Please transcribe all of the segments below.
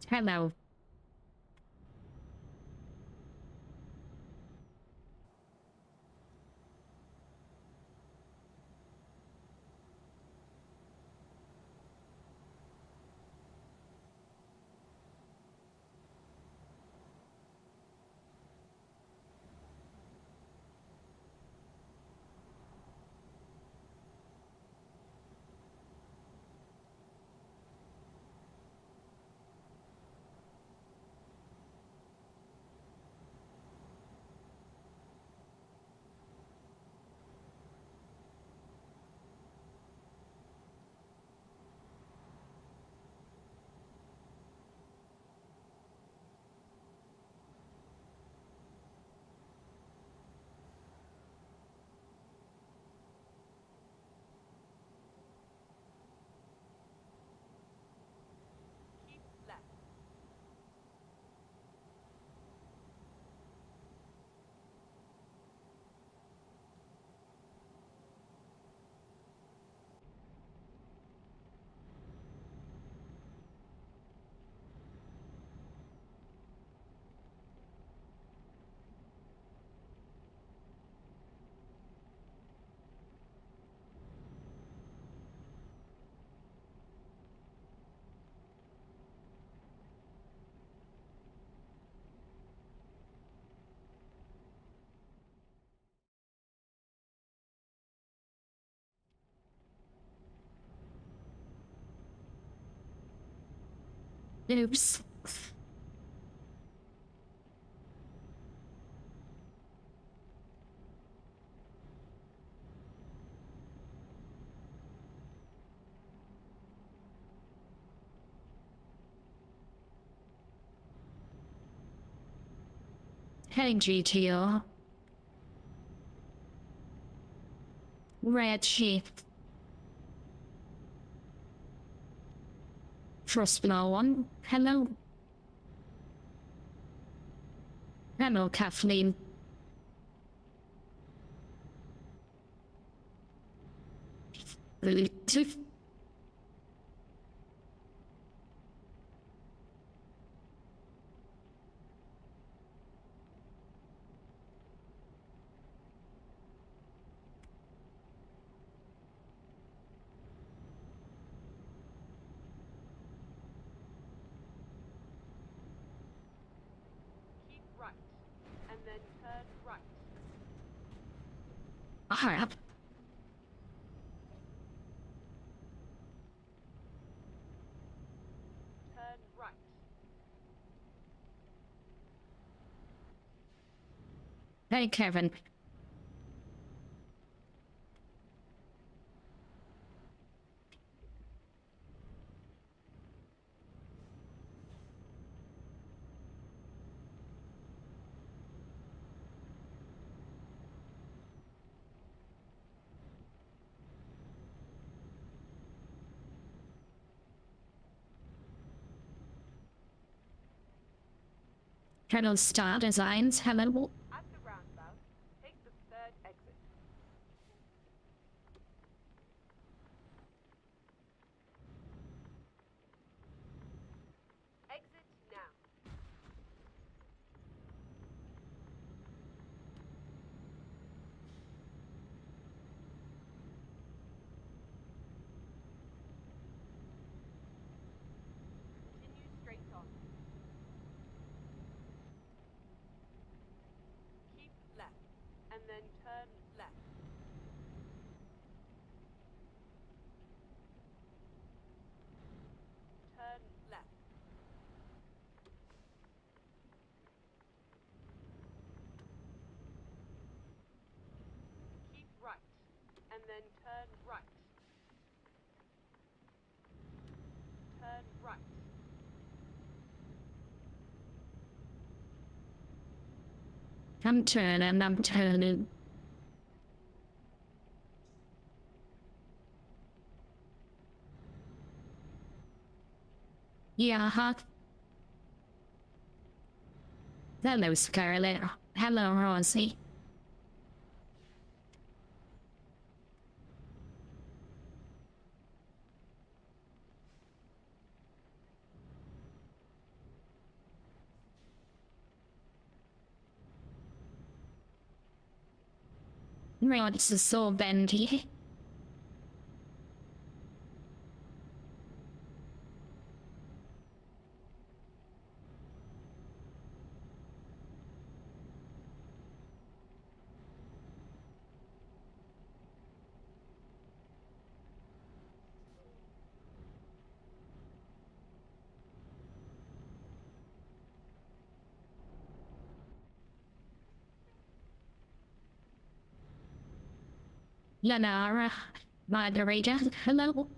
Hello. Oops. Heading GTO. Red sheep. Trust no one. Hello. Hello, Kathleen. Alright. Hey, Kevin. Hello, Star Designs. Hello. At the roundabout, take the third exit. Exit now. Continue straight on. Keep left, and then turn left. Turn left. Keep right, and then turn right. Turn right. I'm turning. Yeah, huh? Hello, Scarlett. Hello, Rosie. rods are so bendy. Lenara, Margarita, hello.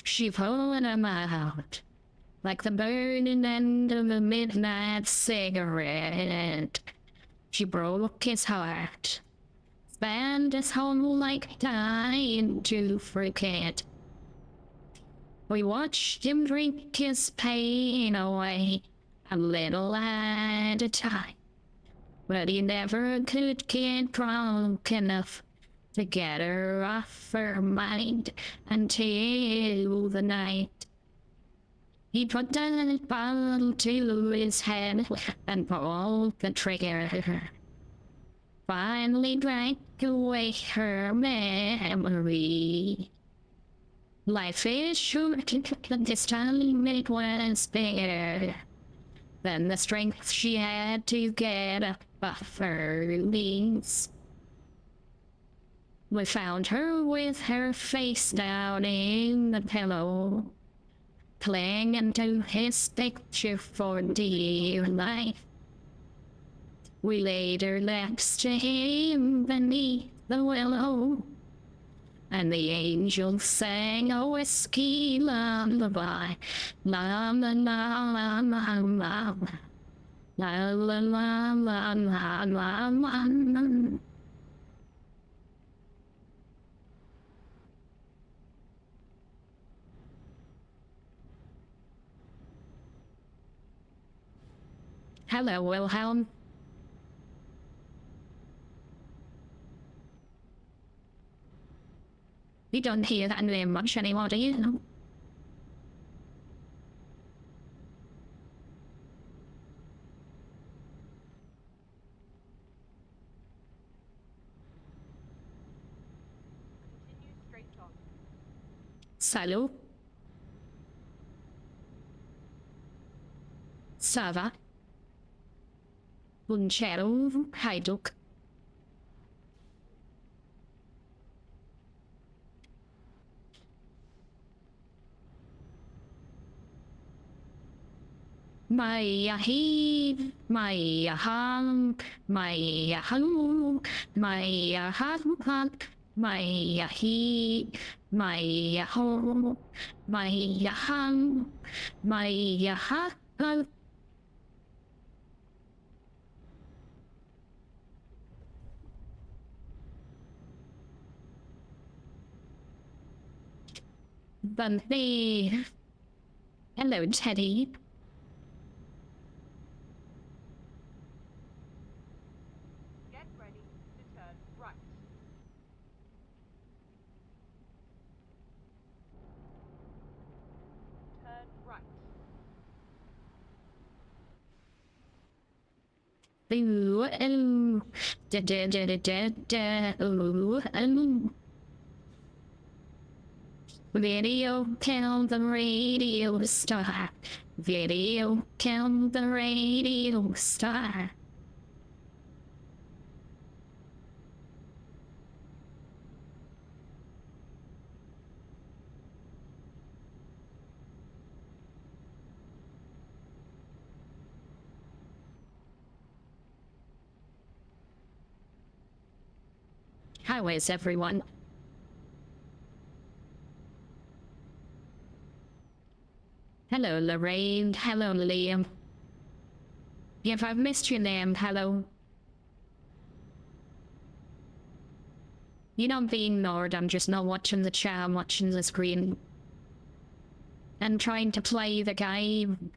She pulling him out like the burning end of a midnight cigarette. She broke his heart, spanned his whole life dying to forget. We watched him drink his pain away, a little at a time. But he never could get drunk enough to get her off her mind until the night. He put the bottle to his head and pulled the trigger. Finally drank away her memory. Life is short, this time it was better than the strength she had to get up off her knees. We found her with her face down in the pillow, clinging to his picture for dear life. We laid her next to him beneath the willow, and the angels sang a whiskey lullaby. La la la la la la. La la la la la la la. Hello, Wilhelm. We don't hear that name much anymore, do you? Continue straight on. Salut. Ça va? Buongiorno, Hajduk. Maya heave, Maya hum, Maya hum, Maya hum, Maya heave, Maya hum, Maya hum, Maya hum. Bunny. Hello, Teddy. Get ready to turn right. Turn right. Ooh, ooh, da da da da da da, ooh, ooh. Video kill the radio star. Video kill the radio star. How is everyone? Hello, Lorraine. Hello, Liam. If I've missed your name, hello. You know, I'm being ignored. I'm just not watching the chat. I'm watching the screen. And trying to play the game.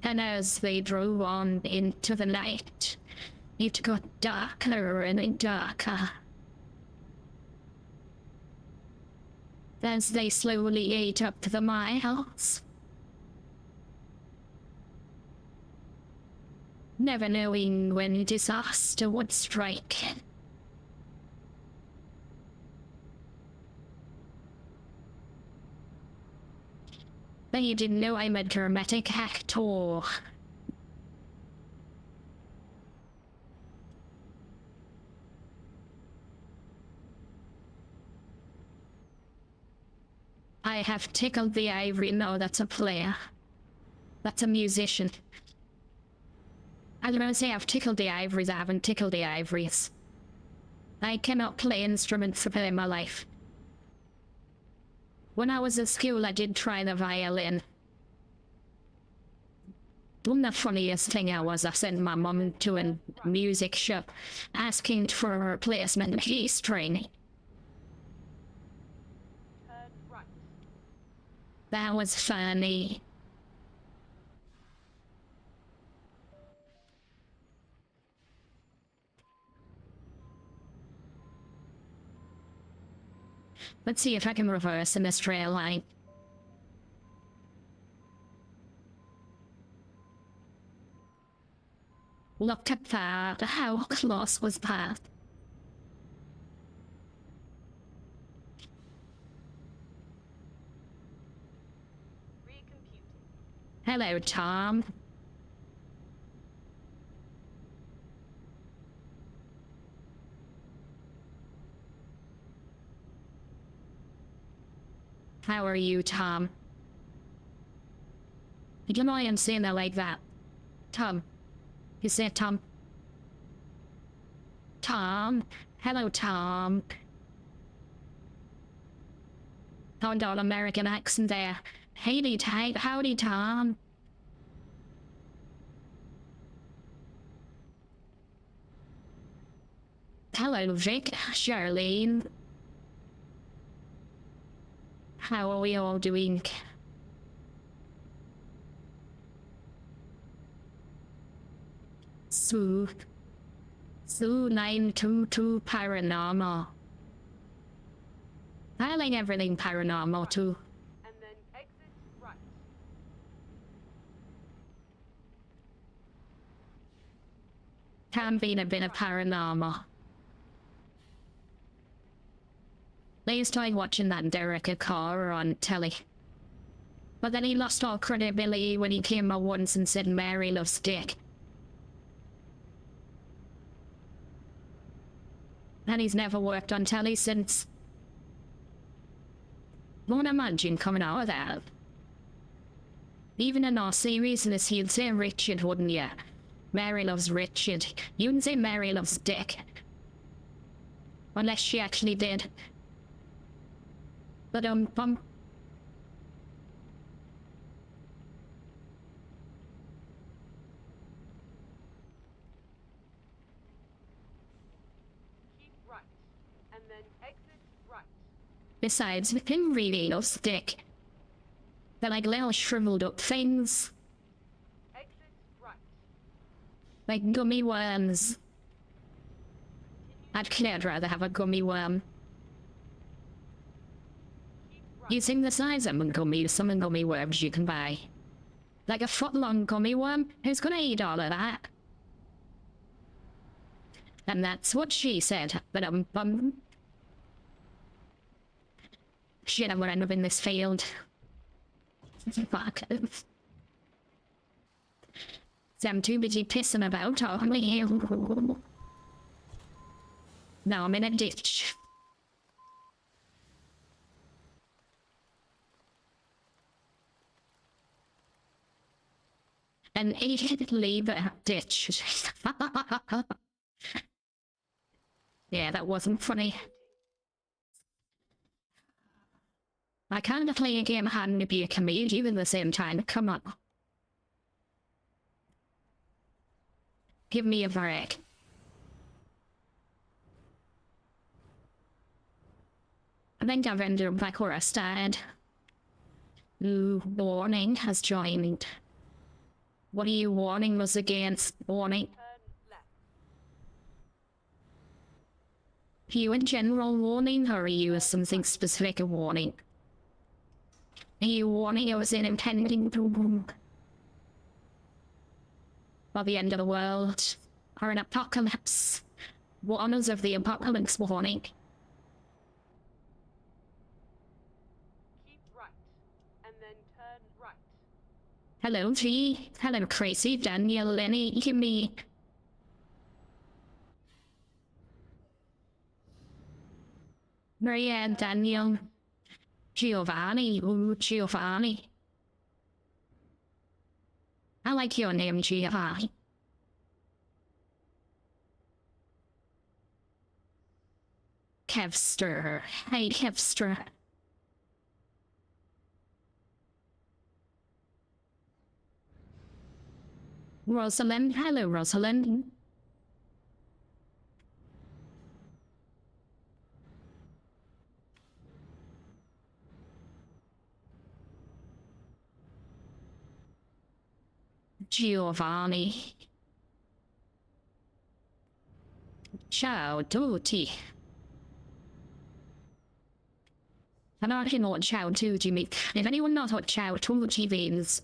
And as they drove on into the night, it got darker and darker. As they slowly ate up the miles, never knowing when disaster would strike. They didn't know I'm a dramatic actor. I have tickled the ivory. No, that's a player. That's a musician. I was going to say I've tickled the ivories. I haven't tickled the ivories. I cannot play instruments for my life. When I was at school, I did try the violin. And the funniest thing I sent my mum to a music shop asking for a replacement G string. Turn right. That was funny. Let's see if I can reverse in this trail line. Look at that. How close was that? Recomputing. Hello, Tom. How are you, Tom? You know I am saying that like that. Tom. You said Tom. Tom. Hello, Tom. Found all American accent there. Howdy, howdy, Tom. Hello, Vic, Charlene. How are we all doing? Sue 922 Paranormal. I like everything paranormal too. And then exit right. Can be a bit of paranormal. They started watching that Derek Carr on telly. But then he lost all credibility when he came out once and said Mary loves Dick. And he's never worked on telly since. Won't imagine coming out of that. Even in our seriousness, he'd say Richard, wouldn't you? Mary loves Richard. You wouldn't say Mary loves Dick. Unless she actually did. But Keep right. And then exit right. besides, him really loves Dick. They're like little shriveled up things. Exit right. Like gummy worms. I'd rather have a gummy worm. Keep right. Using the size of some gummy worms you can buy. Like a foot-long gummy worm? Who's gonna eat all of that? And that's what she said. But shit, I'm gonna end up in this field. Fuck. So I'm too busy pissing about on me. Now I'm in a ditch. An immediately the ditch. Yeah, that wasn't funny. I can't play a game having to be a comedian at the same time. Come on. Give me a break. I think I've ended up back where I started. Ooh, warning has joined. What are you warning us against? Warning? Turn left. Are you in general warning, or are you something specific a warning? Are you warning us in impending doom? Or the end of the world? Or an apocalypse? Warn us of the apocalypse warning. Keep right. And then turn right. Hello, G. Hello, Tracy, Daniel, Lenny, Kimmy. Maria, Daniel, Giovanni. Ooh, Giovanni. I like your name, Giovanni. Kevster. Hey, Kevster. Rosalind. Hello, Rosalind. Giovanni. Ciao tutti. I don't actually know what ciao tutti means. If anyone knows what ciao tutti means,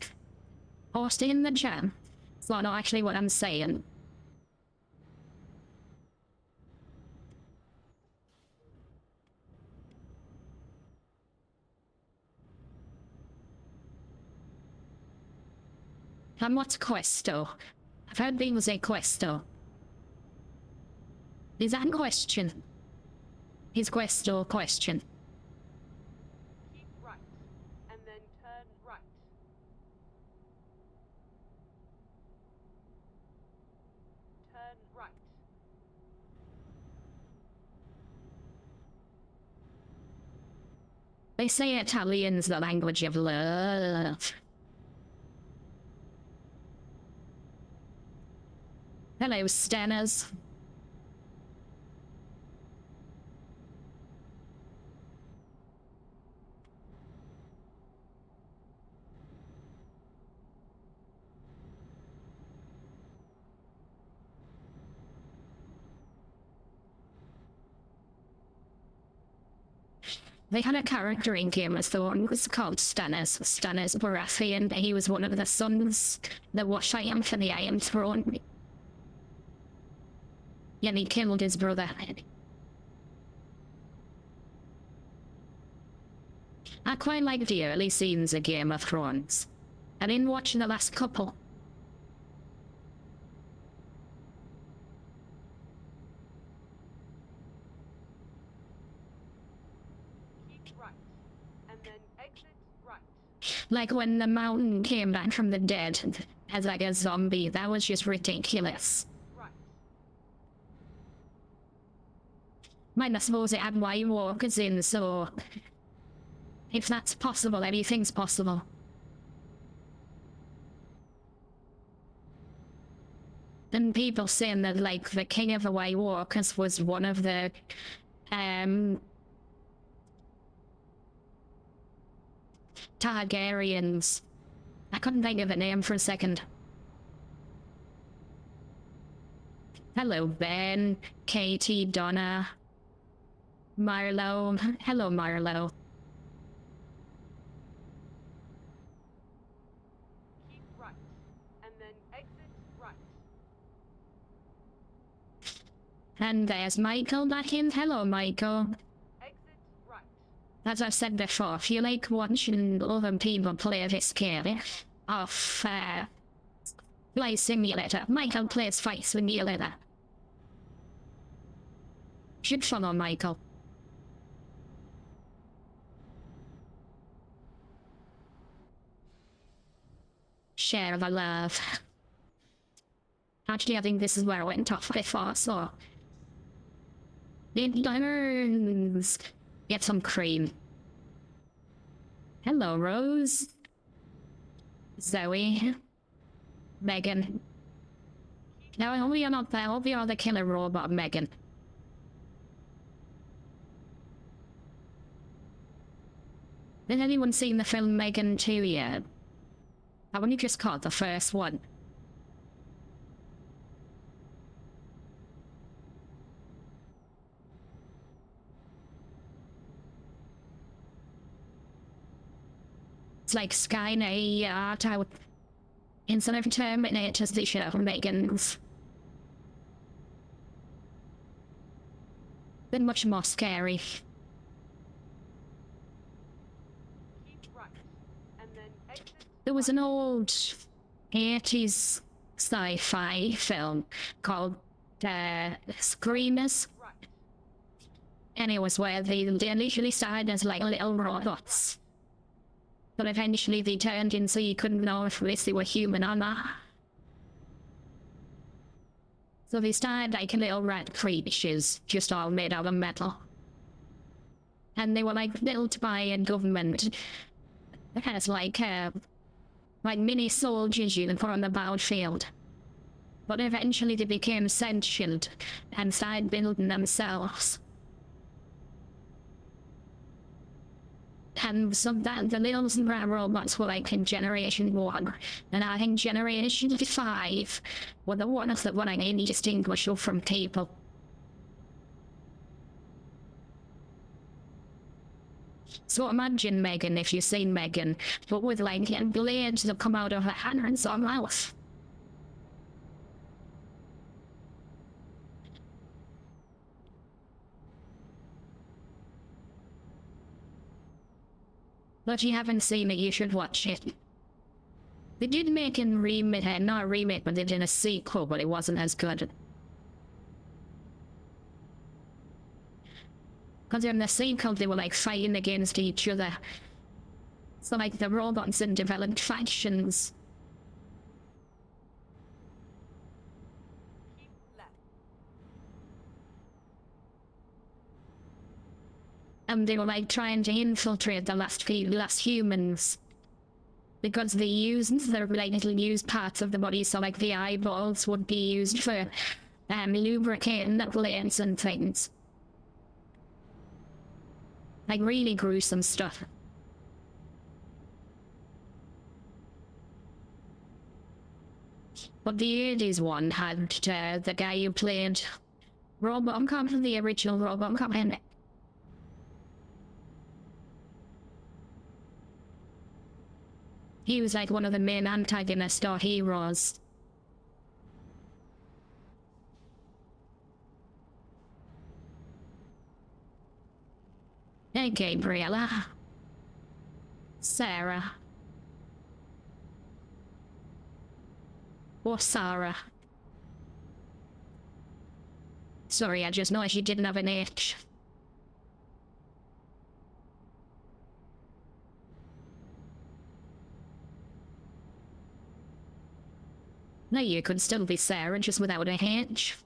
post it in the chat. It's not actually what I'm saying. And what's questo? I've heard people say questo. Is that a question? Is questo a question? Keep right. And then turn right. Turn right. They say Italian's the language of love. Hello, Stanners. They had a character in Game of Thrones was called Stannis. Stannis Baratheon. He was one of the sons that was triumph for the Iron Throne. Yeah, he killed his brother. I quite like the early scenes of Game of Thrones. I didn't watch the last couple. Keep right. And then exit right. Like when the mountain came back from the dead as like a zombie. That was just ridiculous. Right. Might not suppose it had White Walkers in, so if that's possible, anything's possible. And people saying that like the king of the White Walkers was one of the Targaryens. I couldn't think of a name for a second. Hello, Ben, Katie, Donna, Marlo. Hello, Marlo. Keep right. And then exit right. And there's Michael back in. Hello, Michael. Exit right. As I've said before, if you like watching other people play this game of Flight Simulator, Michael plays Flight Simulator. Should follow Michael. Share the love. Actually, I think this is where I went off before, so... Let's get some cream. Hello, Rose. Zoe. Megan. Now, I hope you're not there. I hope you're the killer robot, Megan. Has anyone seen the film Megan 2 yet? I've only just caught the first one. It's like Skynet art out. Instead of Terminators, they should have Megans. Been much more scary. Keep right. And then exit. There was an old 80s sci-fi film called Screamers. Right. And it was where they initially started as like little robots. But eventually they turned into you couldn't know if they were human or not. So they started like little rat creatures, just all made out of metal. And they were like built by a government. It has like mini soldiers you can put on the battlefield. But eventually they became sentient and started building themselves. And so that the little robots were like in Generation 1. And I think Generation 5 were the ones that were like any distinguishable from people. So imagine Megan if you've seen Megan, but with like blades that come out of her hands or mouth. But if you haven't seen it, you should watch it. They did make a remake, not a remake, but they did a sequel, but it wasn't as good. Because in the sequel, they were like fighting against each other. So like the robots and developed factions. Keep left. And they were like trying to infiltrate the last humans. Because they used their like little used parts of the body, so like the eyeballs would be used for lubricating the blades and things. Like really gruesome stuff. But the 80s one had the guy who played Robocop, the original Robocop in it. He was like one of the main antagonists or heroes. Hey, Gabriella. Sarah. Or Sarah. Sorry, I just noticed you didn't have an H. No, you could still be Sarah, just without a H.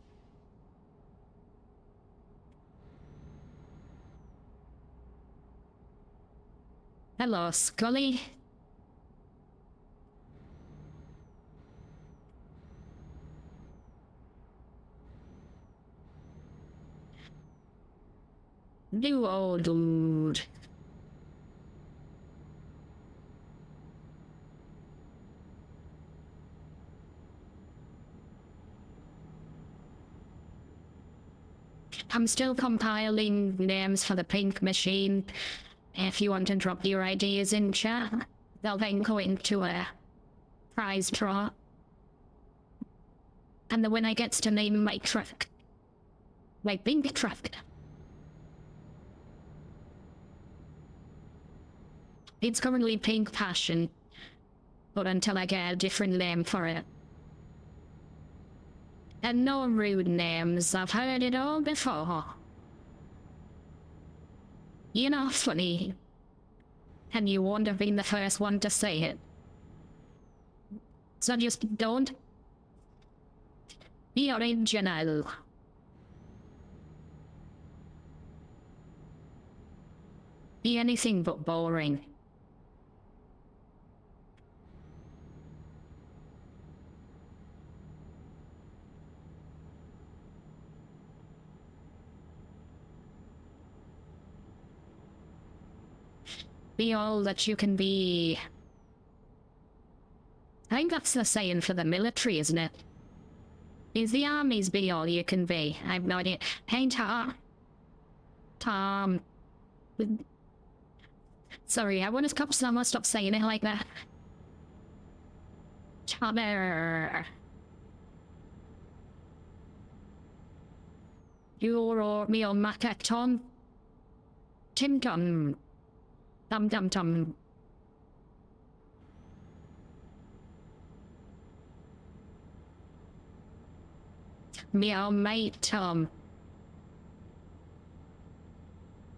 Hello, Scully. You old dude. I'm still compiling names for the pink machine. If you want to drop your ideas in chat, they'll then go into a prize draw. And the winner gets to name my truck. My pink truck. It's currently Pink Passion, but until I get a different name for it. And no rude names, I've heard it all before. You're not funny, and you won't have been the first one to say it. So just don't be original. Be anything but boring. Be all that you can be. I think that's the saying for the military, isn't it? Is the armies be all you can be? I have no idea. Hey, Tom. Sorry, I want to stop saying it like that. Tommer. You're me on Mac Tom. Tim Tom. Dum dum dum. Meow mate Tom.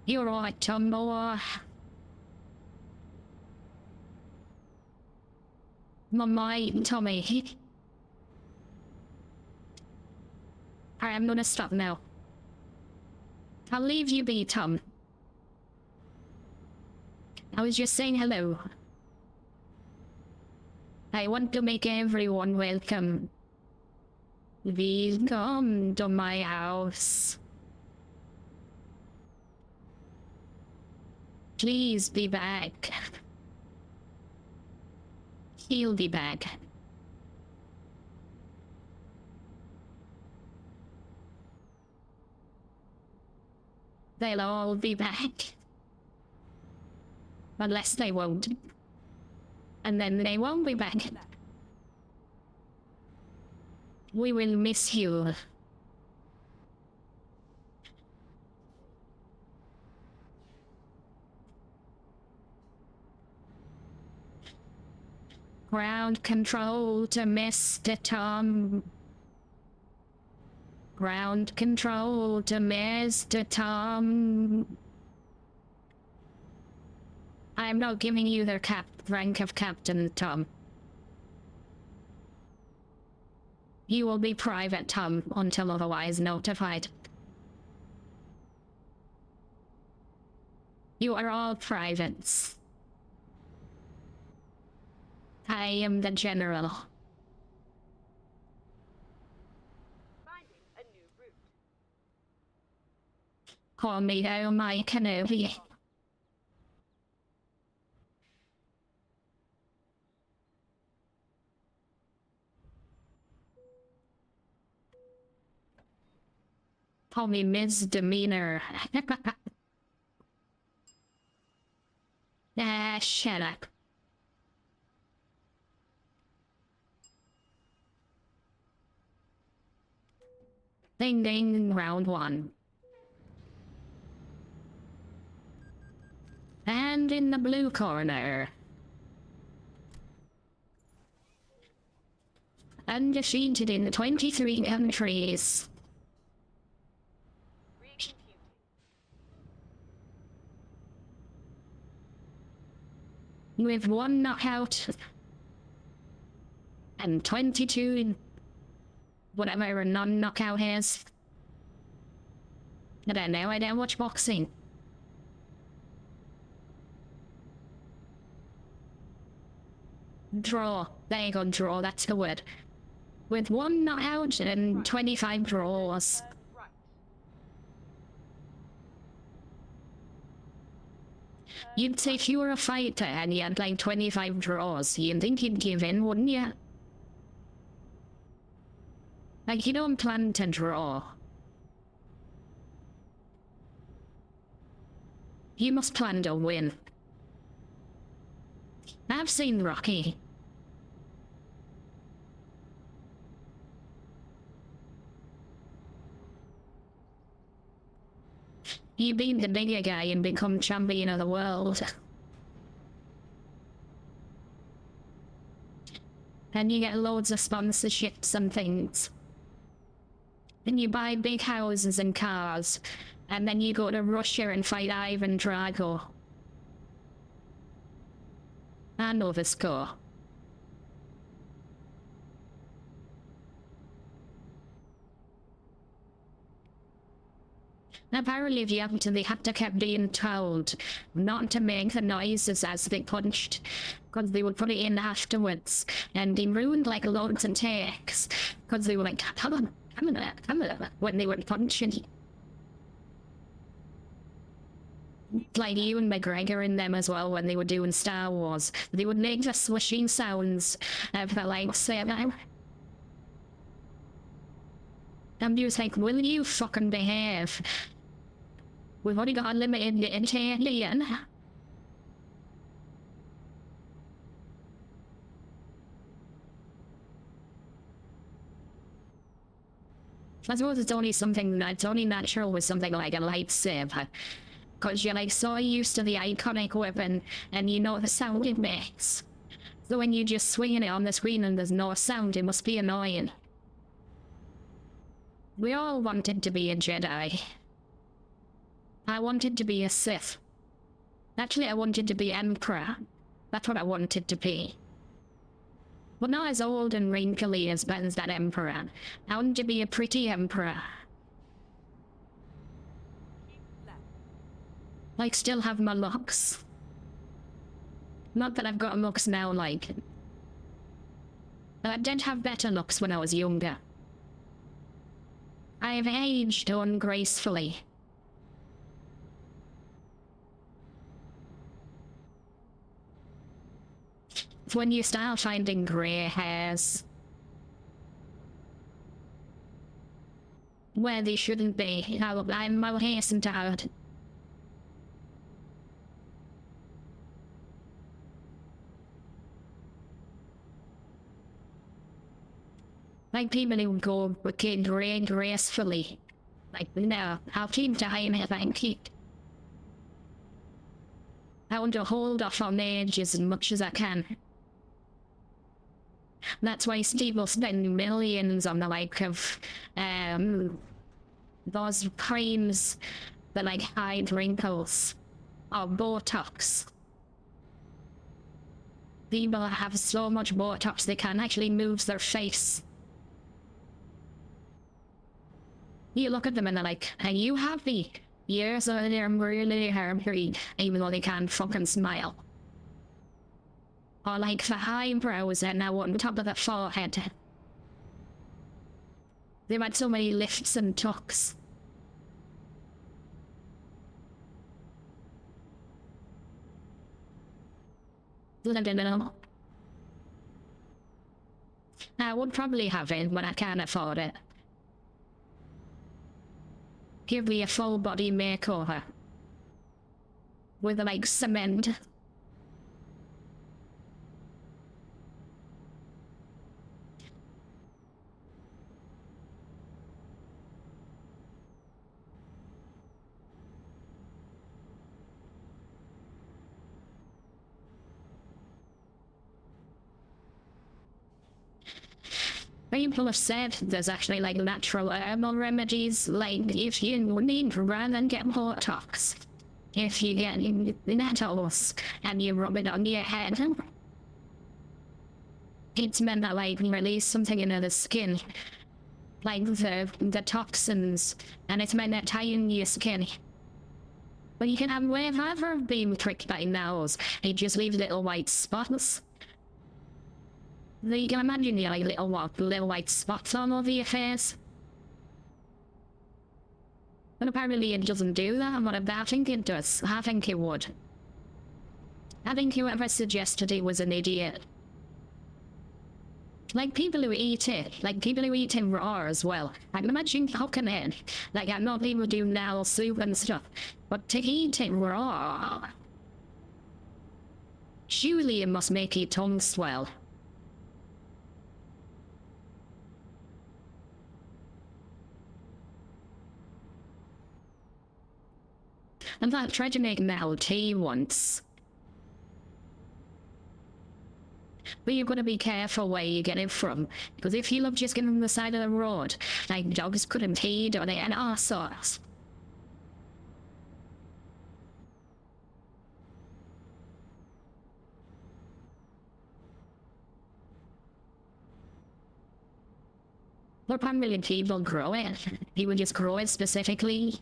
You're right, Tom boy. My mate Tommy. Alright, I'm gonna stop now. I'll leave you be, Tom. I was just saying hello. I want to make everyone welcome. Welcome to my house. Please be back. He'll be back. They'll all be back. Unless they won't. And then they won't be back. We will miss you. Ground control to Mr. Tom. Ground control to Mr. Tom. I'm not giving you the rank of Captain Tom. You will be Private Tom until otherwise notified. You are all privates. I am the general. Finding a new route. Call me home, my Kenobi. Call me misdemeanor. Ah, shut up. Ding ding, round one. And in the blue corner. Undefeated in 23 countries. Recomputing. With 1 knockout. And 22 in whatever a non-knockout is. I don't know, I don't watch boxing. Draw. There you go, draw, that's the word. With 1 knockout and 25 draws. Right. You'd say if you were a fighter and you had like 25 draws, you'd think you'd give in, wouldn't you? Like, you don't plan to draw. You must plan to win. I've seen Rocky. You beat the bigger guy and become champion of the world. And you get loads of sponsorships and things. Then you buy big houses and cars. And then you go to Russia and fight Ivan Drago. I know the score. Apparently they had to keep being told not to make the noises as they punched, because they would put it in afterwards, and they ruined like loads of takes, because they were like, come on, when they were punching. Like Ewan McGregor in them as well when they were doing Star Wars. They would make the swishing sounds of the lightsaber. And he was like, will you fucking behave? We've already got a limited Italian. I suppose it's only something that's only natural with something like a lightsaber. Because you're like so used to the iconic weapon and you know the sound it makes. So when you just swinging it on the screen and there's no sound, it must be annoying. We all wanted to be a Jedi. I wanted to be a Sith. Actually, I wanted to be Emperor. That's what I wanted to be. But not as old and wrinkly as that Emperor. I wanted to be a pretty Emperor. Keep left. Like, still have my looks. Not that I've got looks now, like. But I did have better looks when I was younger. I've aged ungracefully. It's when you start finding grey hairs where they shouldn't be. I'll hasten to add. Like people who go looking gracefully. Like, no, I'll keep time if I can keep. I want to hold off on age as much as I can. That's why Steve will spend millions on the like of those creams that like hide wrinkles or Botox. People have so much Botox they can't actually move their face. You look at them and they're like, are you happy? Yes, they're really happy, even though they can't fucking smile. Or like the eyebrows and now on top of the forehead. They've had so many lifts and tucks. I would probably have it, but I can't afford it. Give me a full body makeover. With like cement. People have said there's actually like natural herbal remedies, like if you need rather than get Botox, if you get nettles and you rub it on your head, it's meant to like release something into the skin, like the toxins, and it's meant to tighten your skin. But you can have whatever being tricked by nose, it just leaves little white spots. You can imagine you like little white spots all over your face. But apparently it doesn't do that, but I think it does. I think it would. I think whoever suggested it was an idiot. Like people who eat it, like people who eat it raw as well. I can imagine cooking it. Like I know people do now soup and stuff, but to eat it raw, surely it must make your tongue swell. In fact, I tried to make metal tea once. But you've got to be careful where you get it from, because if you look just getting on the side of the road, like dogs could impede or they and all sorts. But apparently people grow it. People just grow it specifically.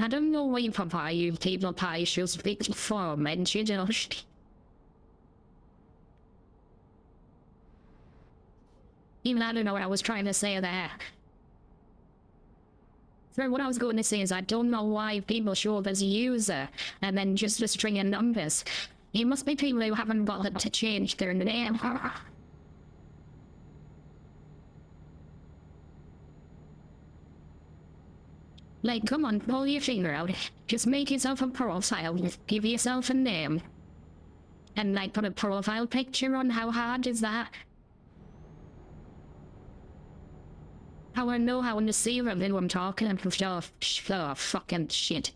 I don't know why papaya people pie shows big form and she just. Even I don't know what I was trying to say there. So what I was going to say is I don't know why people show up as a user and then just a string of numbers. It must be people who haven't bothered to change their name. Like, come on, pull your finger out. Just make yourself a profile. Give yourself a name. And, like, put a profile picture on. How hard is that? How I know how to see them when I'm talking and stuff. Oh, fucking shit.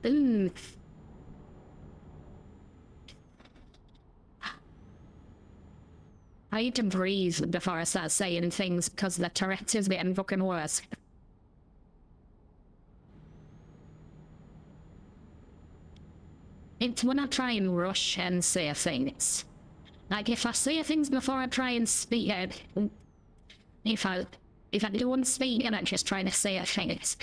Ooh. I need to breathe before I start saying things because the Tourette's is getting fucking worse. It's when I try and rush and say things. Like if I say things before I try and speak out, if I don't speak and I'm just trying to say things,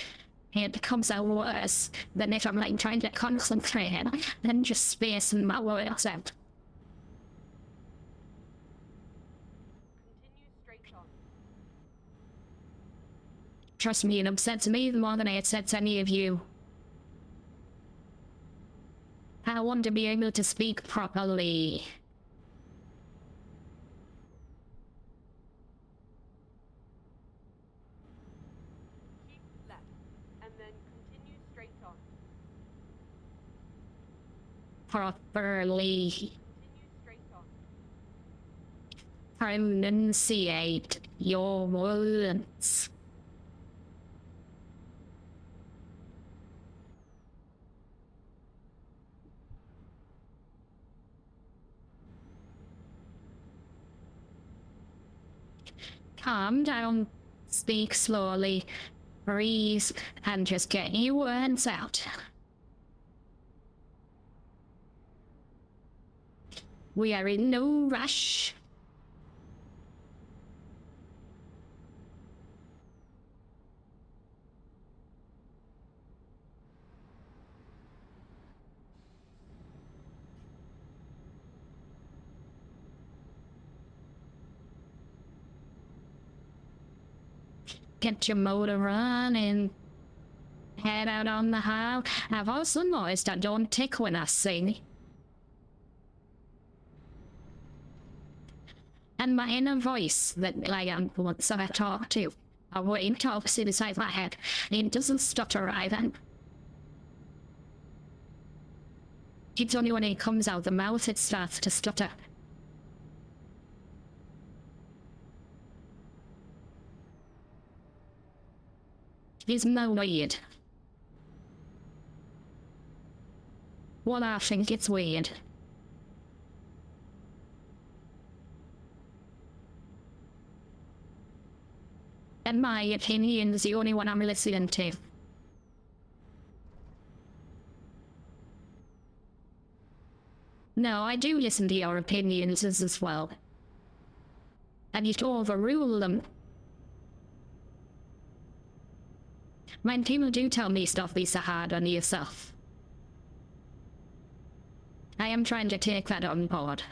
it becomes out worse than if I'm like trying to concentrate and just spacing my words out. Continue straight on. Trust me, it upsets me more than it upsets any of you. I want to be able to speak properly. Keep left, and then continue straight on. Properly. Continue straight on. Pronunciate your words. Calm down, speak slowly, breathe, and just get your words out. We are in no rush. Get your motor running. Head out on the highway. I've also noticed I don't tick when I sing. And my inner voice that like once I talk to, I wait to opposite beside my head. It doesn't stutter either. It's only when it comes out the mouth it starts to stutter. Isn't that weird? Well, I think it's weird. And my opinion is the only one I'm listening to. No, I do listen to your opinions as well. And you to overrule them. When people do tell me stuff, be so hard on yourself. I am trying to take that on board.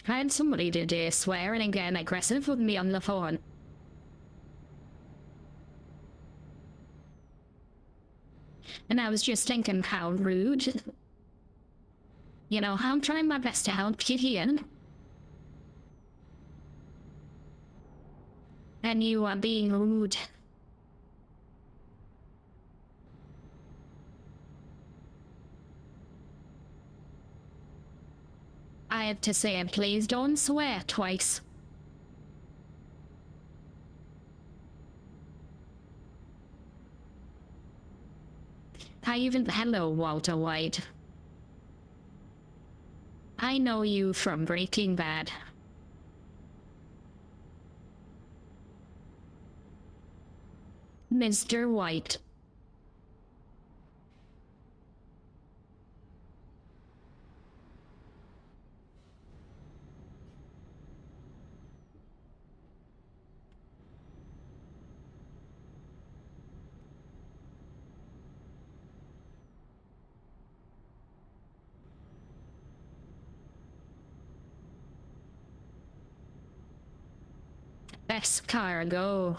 I had somebody today swearing and getting aggressive with me on the phone. And I was just thinking how rude. You know, I'm trying my best to help you here. And you are being rude. I had to say, please don't swear twice. Hello, Walter White. I know you from Breaking Bad. Mr. White. Best cargo.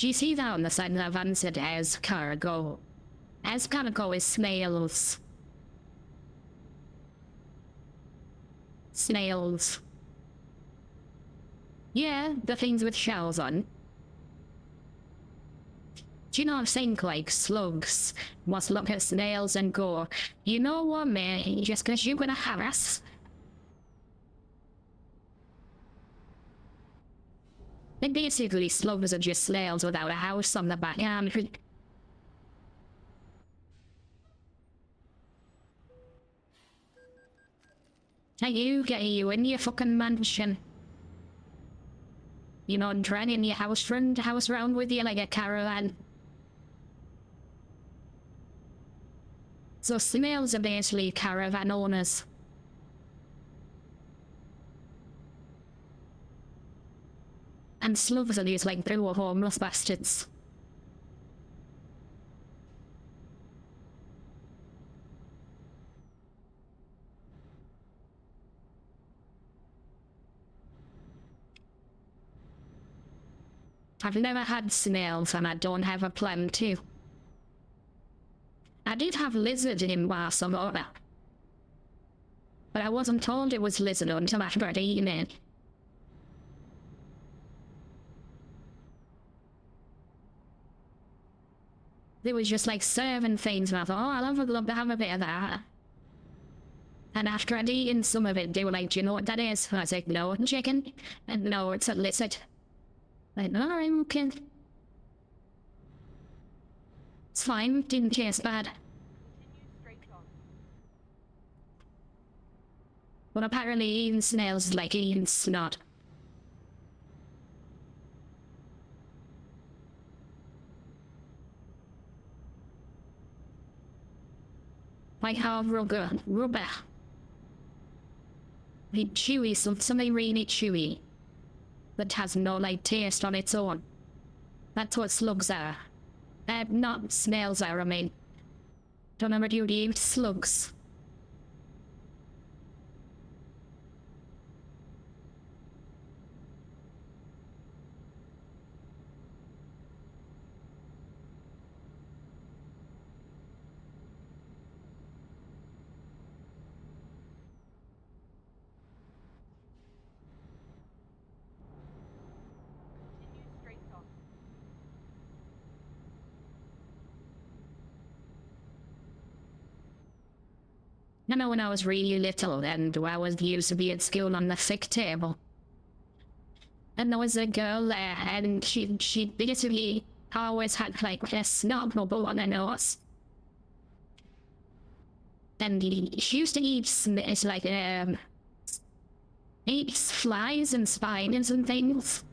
Do you see that on the side of the van said escargot? Escargot is snails. Snails. Yeah, the things with shells on. Do you not think like slugs must look at snails and go, you know what, man, just because you're gonna harass? Like basically slugs are just snails without a house on the back. Yeah, are you getting you in your fucking mansion? You know, dragging your house round with you like a caravan. So snails are basically caravan owners. And slugs are these like poor homeless bastards. I've never had snails and I don't have a plan to. I did have lizard in Barcelona, but I wasn't told it was lizard until after I'd eaten it. They was just like serving things and I thought, oh, I'll love to have a bit of that. And after I'd eaten some of it, they were like, do you know what that is? And I was like, no, chicken. And no, it's a lizard. Like, no, I'm okay. It's fine, didn't taste bad. Continue straight on. But apparently eating snails is like eating snot. Like how rubber. Like chewy, something really chewy. That has no like taste on its own. That's what slugs are. Not snails are, I mean. Don't ever do eat slugs. Continue straight on. I know when I was really little and I was used to be at school on the sick table. And there was a girl there and she basically always had like a snot bubble on her nose. And she used to eat it's like eat flies and spiders and things.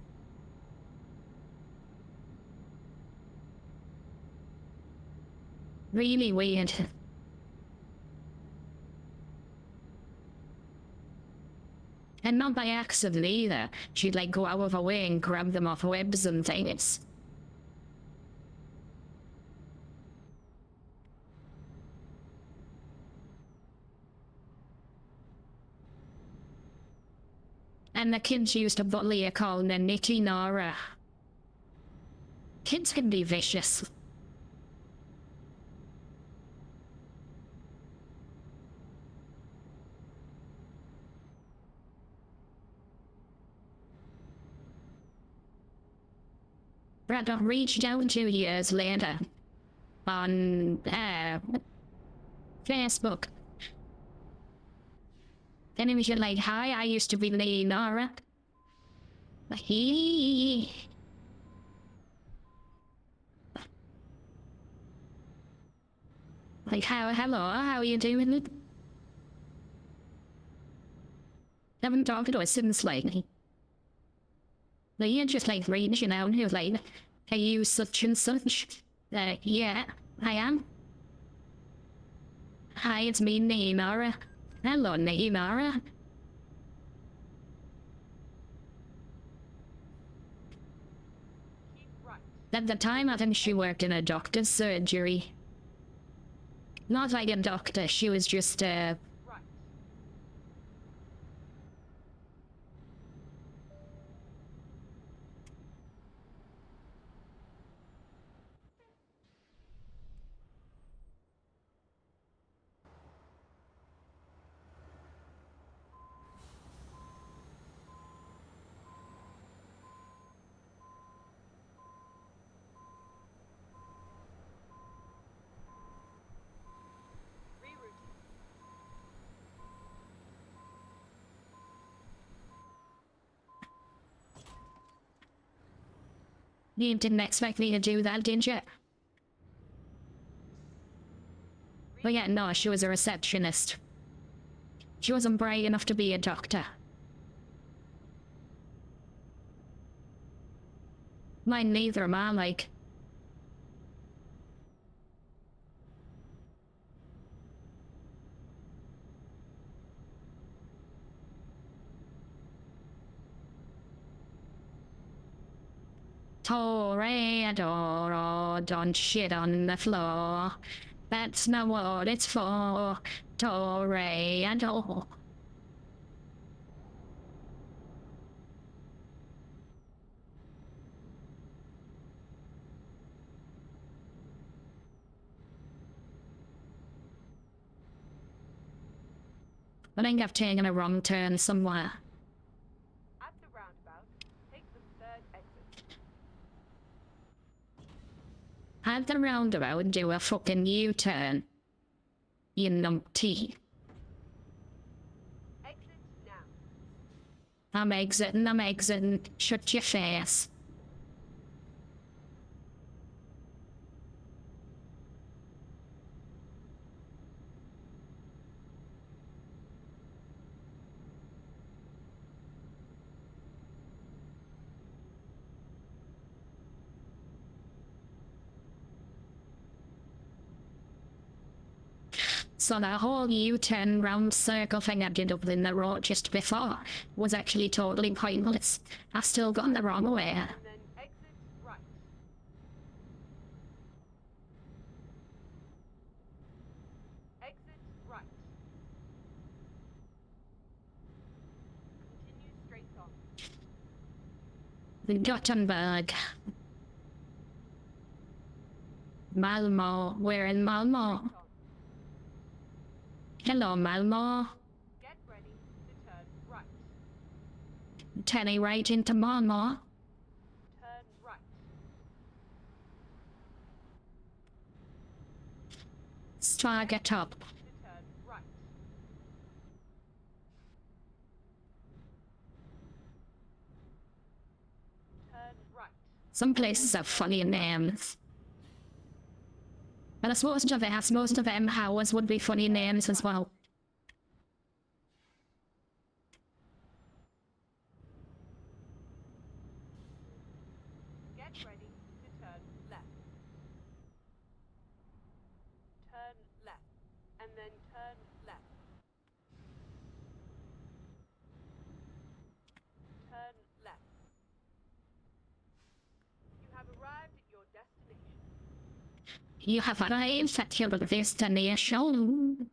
Really weird. And not by accident either. She'd like go out of her way and grab them off webs and things. And the kids used to bully her calling her Nicky Nora. Kids can be vicious. Brad reached out 2 years later on Facebook. Then he was just like, hi, I used to be Leonora. He. Like, hello, how are you doing? Haven't talked to us since, like, he just like reaching out and he was like, are you such and such? Yeah, I am. Hi, it's me, Neymara. Hello, Neymara. Keep right. At the time, I think she worked in a doctor's surgery. Not like a doctor, she was just, Right. You didn't expect me to do that, did you? But yeah, no, she was a receptionist. She wasn't bright enough to be a doctor. Mine neither, ma, like. Toreador, don't shit on the floor. That's not what it's for. Toreador. I think I've taken a wrong turn somewhere. At the roundabout, take the third exit. At the roundabout, do a fucking U-turn. You numpty. Exit now. I'm exiting. Shut your face. So that whole U-turn round circle thing I did up in the road just before was actually totally pointless. I still gone the wrong way. And then exit right. Exit right. Continue straight on. Gothenburg. Malmo. We're in Malmo. Straight on. Hello, Malmo. Get ready to turn right. Turning right into Malmo. Turn right. Strike up. To turn right. Turn right. Some places have funny names. And I suppose most of them houses would be funny names as well. Get ready to turn left. Turn left. And then turn left. Turn left. You have arrived at your destination. You have arrived at your destination.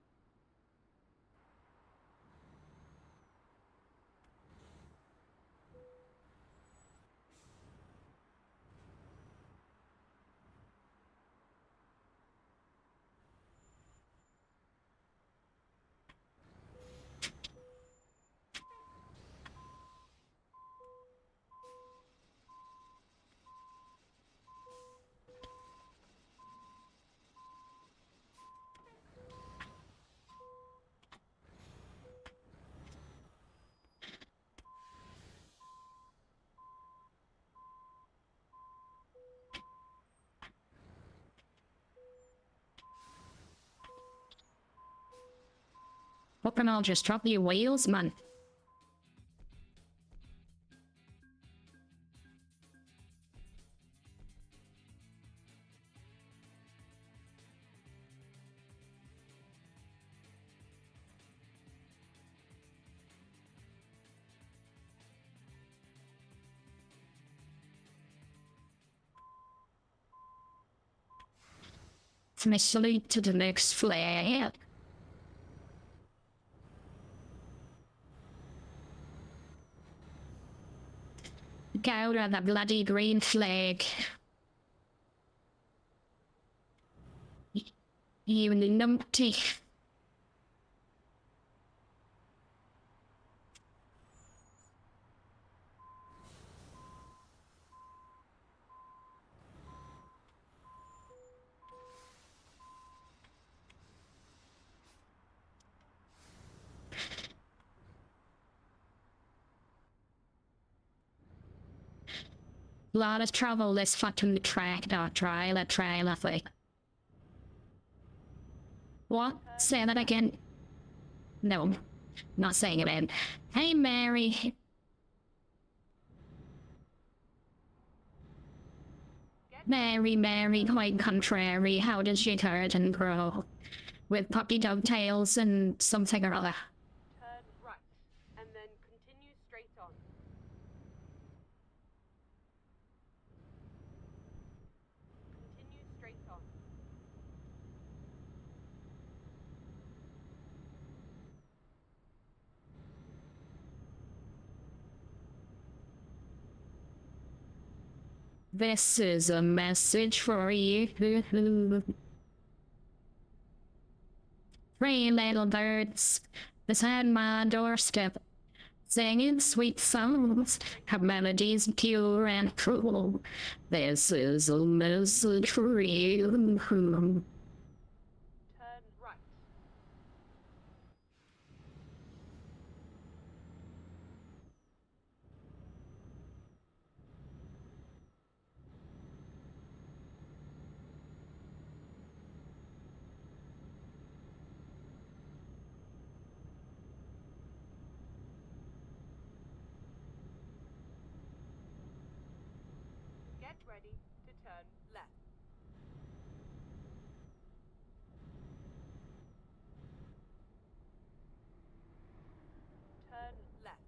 Hope and I'll just drop your wheels, man. It's my salute to the next flag. Go out of the bloody green flag. You numpty. Lot of trouble this fucking tractor trailer thing. What? Say that again. No, not saying it again. Hey, Mary. Mary, quite contrary. How did she turn and grow? With puppy dovetails and something or other. Turn right, and then continue straight on. Continue straight on. This is a message for you. Three little birds beside my doorstep, singing sweet songs, have melodies pure and true. This is a message for you. Turn right. Get ready to turn left. Turn left.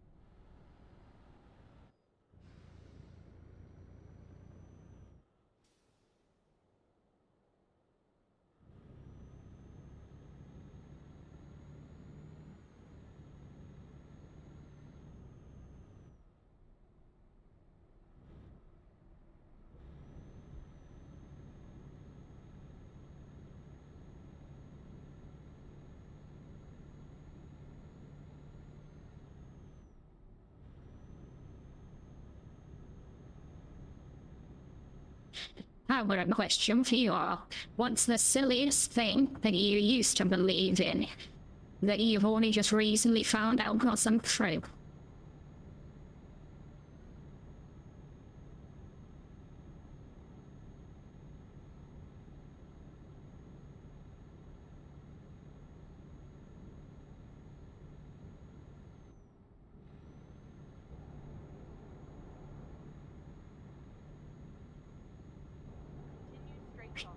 I've got a question for you all. What's the silliest thing that you used to believe in that you've only just recently found out wasn't true? Continue straight on.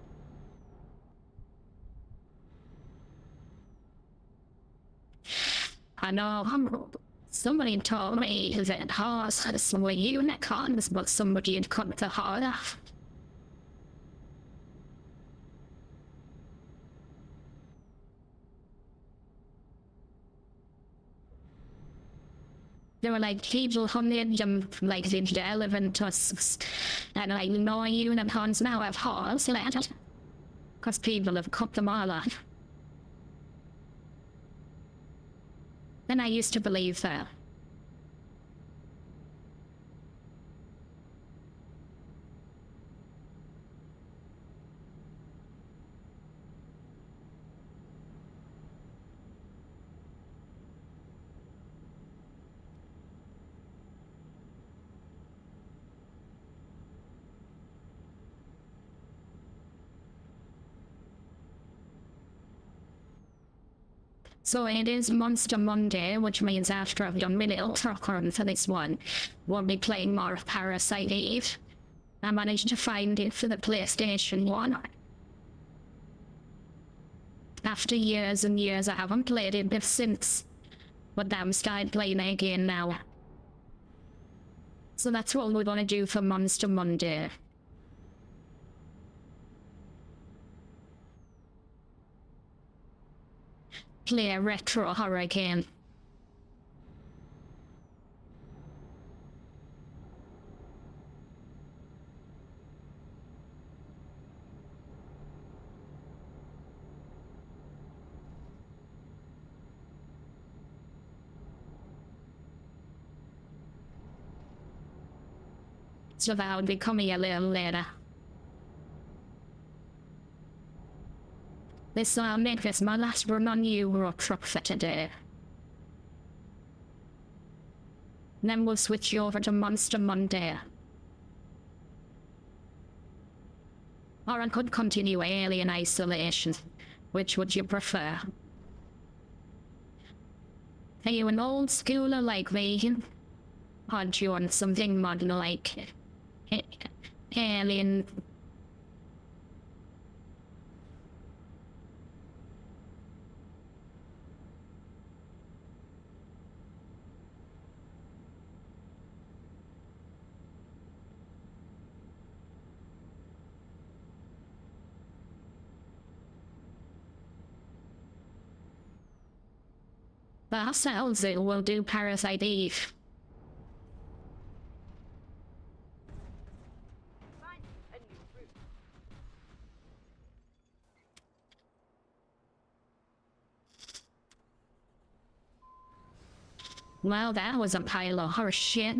I know somebody told me that horses were unicorns, but somebody had cut the heart off. They were like people hunting them like the elephant tusks, and I know unicorns now have horns left, because people have cut them all off. Then I used to believe that. So it is Monster Monday, which means after I've done my little truck run for this one, we'll be playing more of Parasite Eve. I managed to find it for the PlayStation 1. After years and years, I haven't played it since, but I'm started playing it again now. So that's what we're gonna do for Monster Monday. Play a retro horror again. So that will be coming a little later. This will make this my last run on Euro Truck for today. Then we'll switch you over to Monster Monday. Or I could continue alien isolation. Which would you prefer? Are you an old schooler like me? Or do you want something modern like alien? That sounds it will do Parasite Eve. Find a new route. Well, that was a pile of horse shit.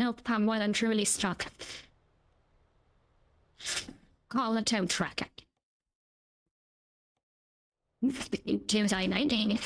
Nope, I'm well and truly stuck. Call a tow truck. 2019.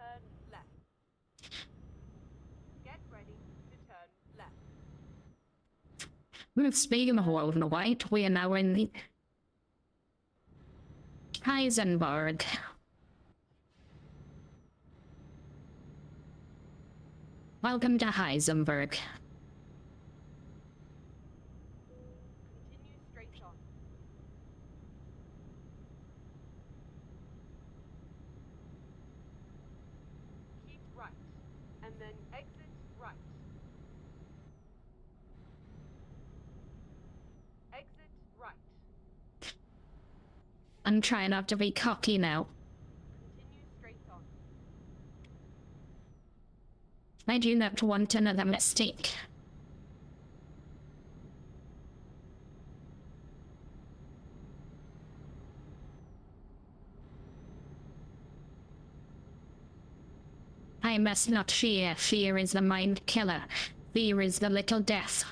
Turn left. Get ready to turn left. Speaking of all the white, we are now in the Heisenberg. Welcome to Heisenberg. Continue straight on. Keep right, and then exit right. Exit right. I'm trying not to be cocky now. Continue straight on. I do not want another mistake. I must not fear. Fear is the mind killer. Fear is the little death.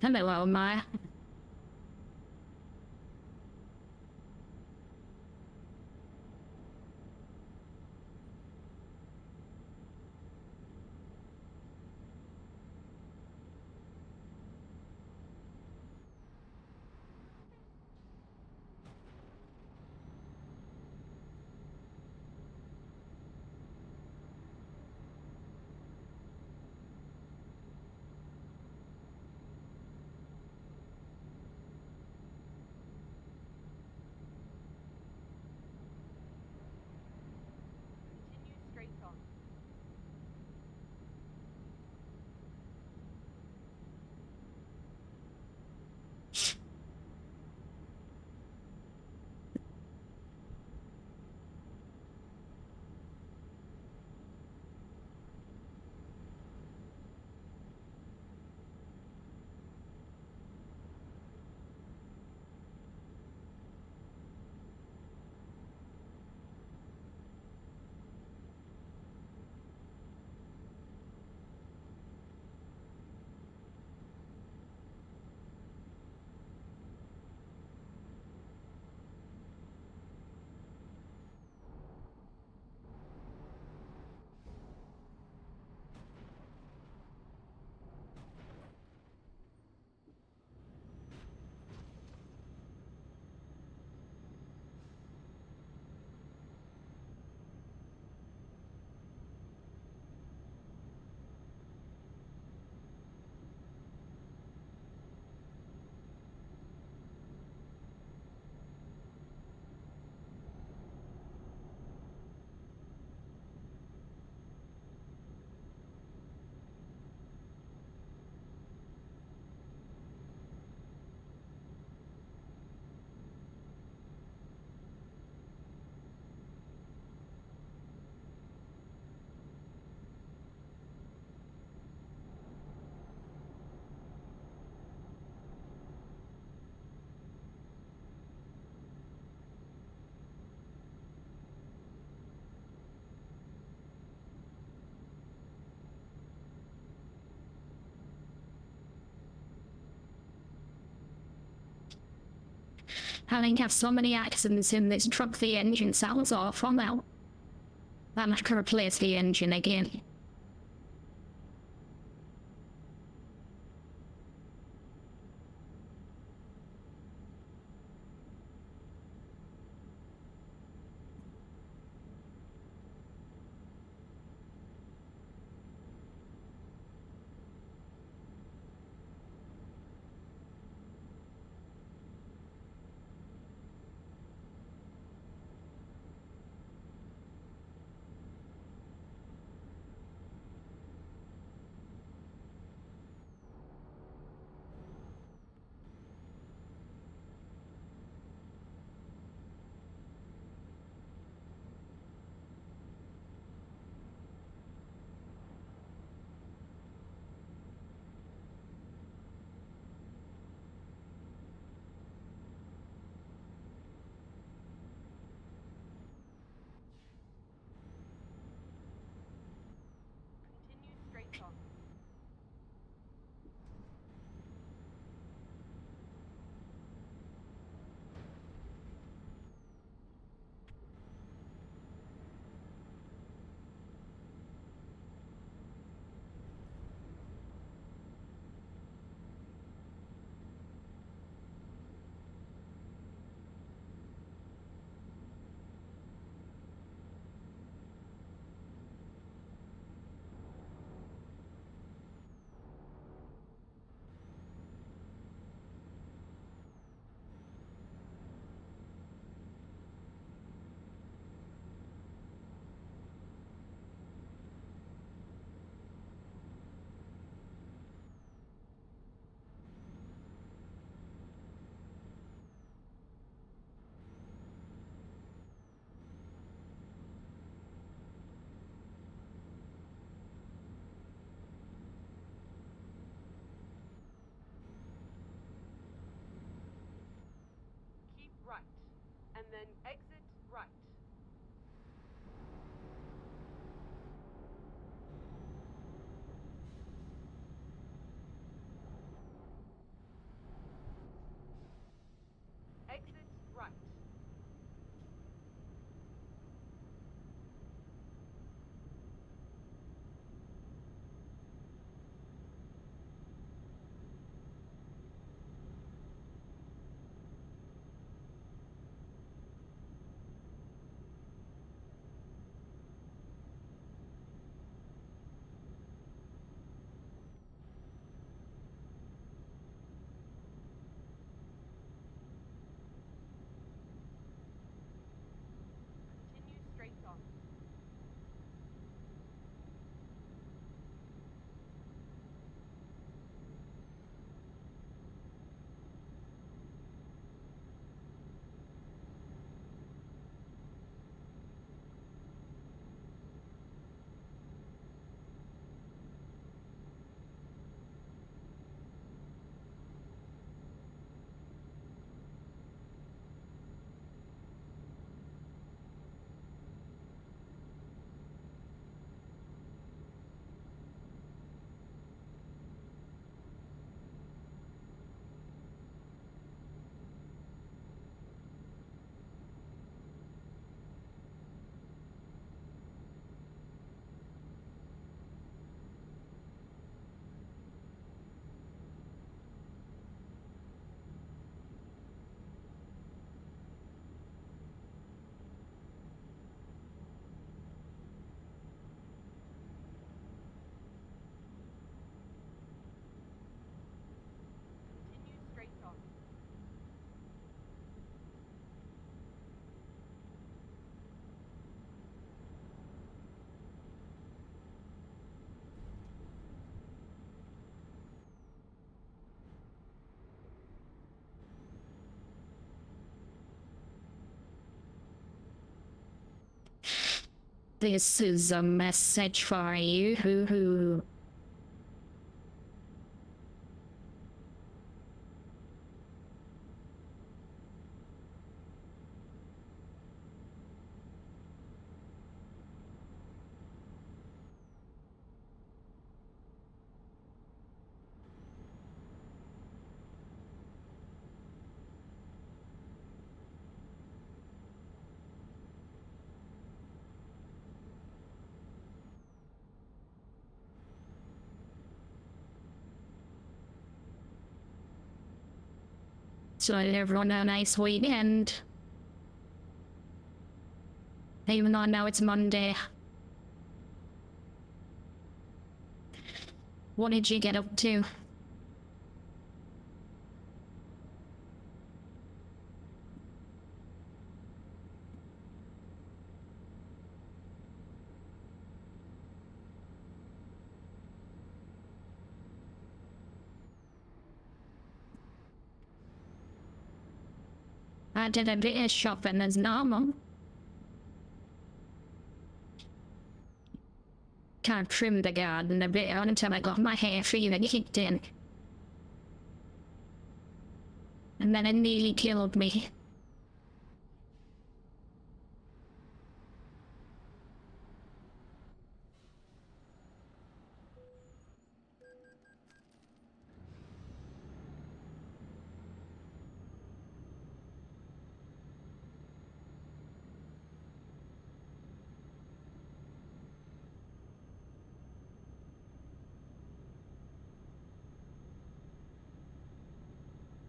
Hello, Omar. Having had so many accidents in this truck, the engine sounds awful now. I'm not gonna replace the engine again. Continue straight on. Keep right, and then exit right. Exit right. Continue straight on. Continue straight on. This is a message for you. absolutely everyone a nice weekend. Even though now it's Monday. What did you get up to? I did a bit of shopping as normal. Kind of trimmed the garden a bit until I got my hair fever kicked in. And then it nearly killed me.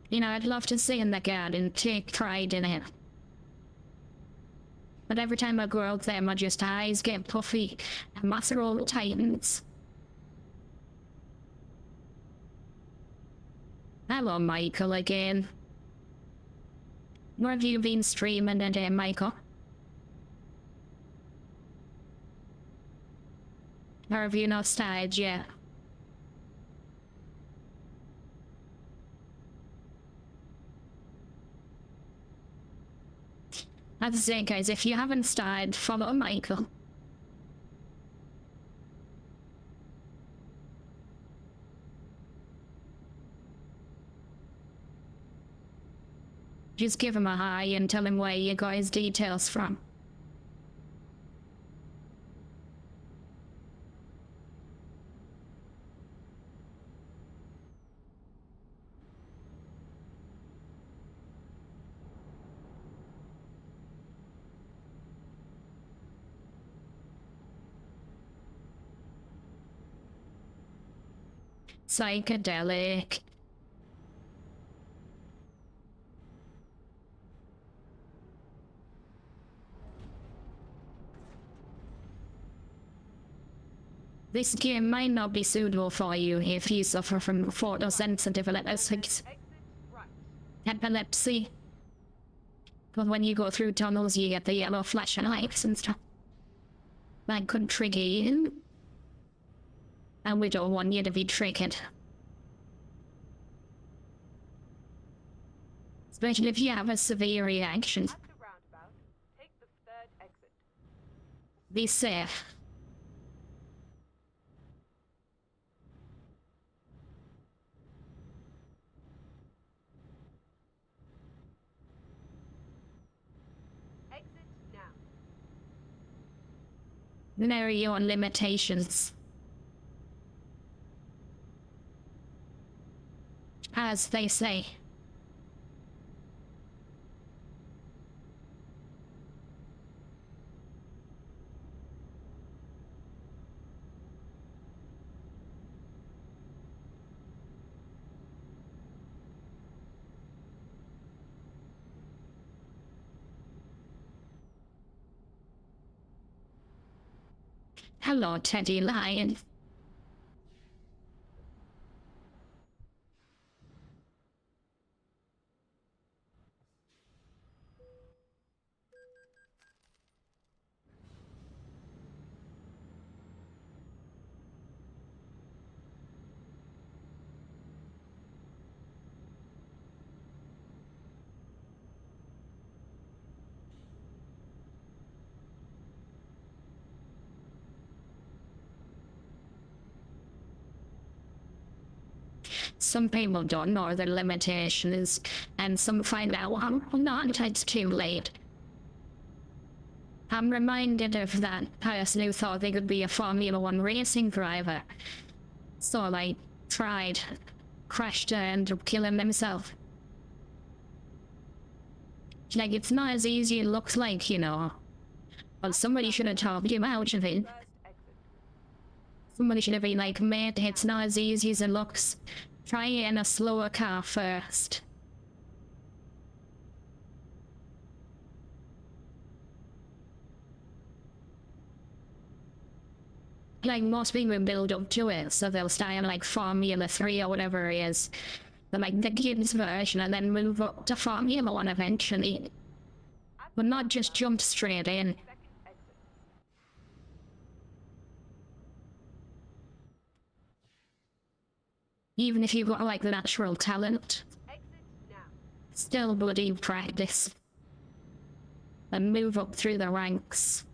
You know, I'd love to stay in the garden, take pride in it. But every time I go out there, my just eyes get puffy and my throat tightens. Hello, Michael again. Where have you been streaming today, Michael? Or have you not started yet? As I say, guys, if you haven't started, follow Michael. Just give him a hi and tell him where you got his details from. Psychedelic. This game might not be suitable for you if you suffer from photosensitive epilepsy. But when you go through tunnels, you get the yellow flashing lights and stuff. That could trigger you. And we don't want you to be triggered. Especially if you have a severe reaction. At the roundabout, take the third exit. Be safe. Exit now. Know your limitations. As they say. Hello, Teddy Lion. Some people don't know their limitations, and some find out not it's too late. I'm reminded of that person who thought they could be a Formula One racing driver. So they tried, crashed and ended up killing themselves. Like, it's not as easy as it looks like, you know. Well, somebody should have talked him out of it. First exit. Somebody should have been like, mate, it's not as easy as it looks. Try it in a slower car first. like most people build up to it, so they'll start on like Formula 3 or whatever it is, like the kids version, and then move up to Formula 1 eventually, At but the not just roundabout, jump straight in. second exit. Even if you've got like the natural talent, Exit now. still bloody practice and move up through the ranks.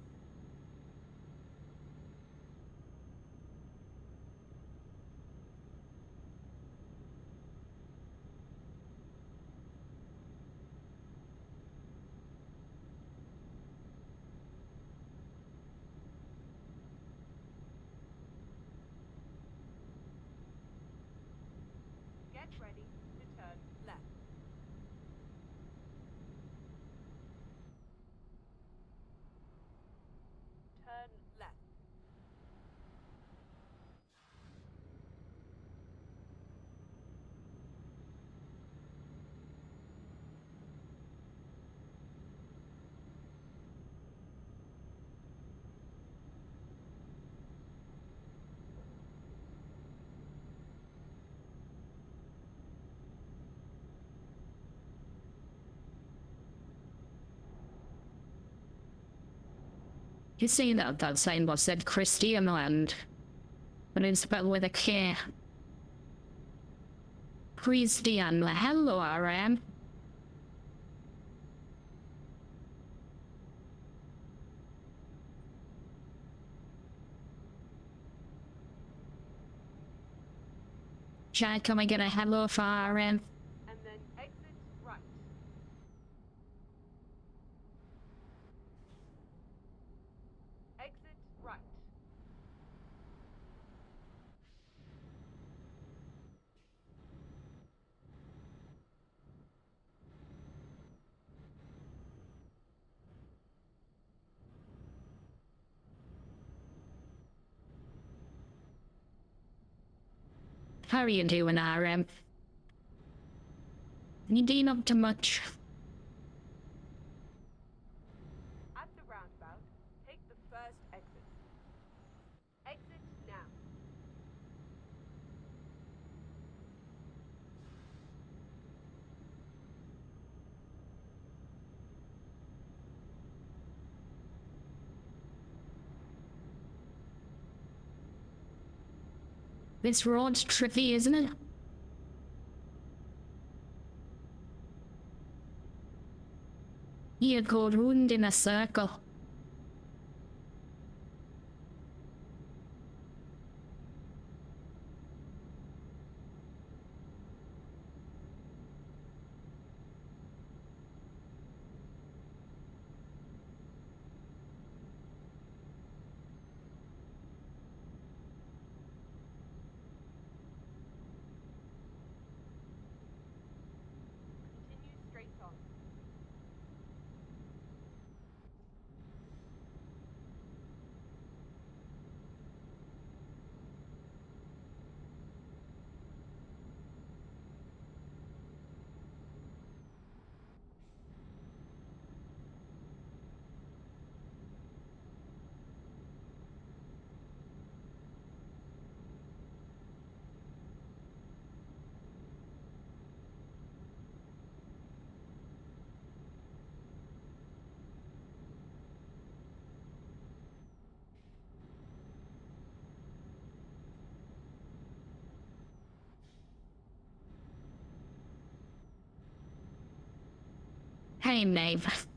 Get ready to turn left. Turn left. You see that signboard said Christian Land, but it's spelled with a K. Christian, hello, RM. Jack, can I get a hello for RM? And then exit right. Exit right. How are you doing, RM? You doing up to much? At the roundabout, take the first exit. Exit now. This road's tricky, isn't it? You go round in a circle. Continue straight on. Hey, Maeve.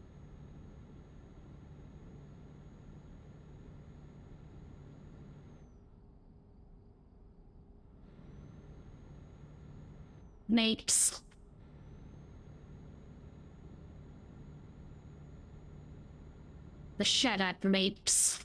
Mates. The Shadow Mates.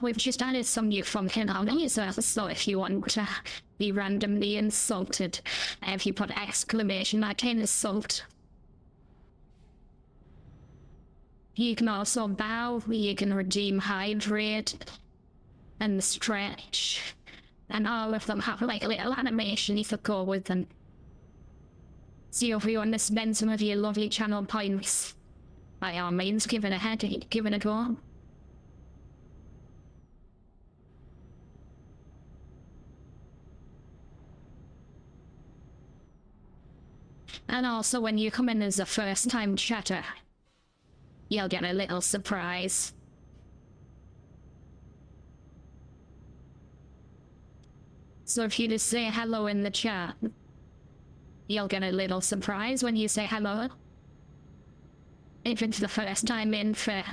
We've just added some new functionalities, so if you want to be randomly insulted, if you put exclamation mark in insult. You can also bow, you can redeem hydrate and stretch, and all of them have like little animations that go with them. So if you want to spend some of your lovely channel points, by all means give it a head, give it a go. And also when you come in as a first time chatter, you'll get a little surprise. So if you just say hello in the chat, you'll get a little surprise when you say hello. If it's the first time in for,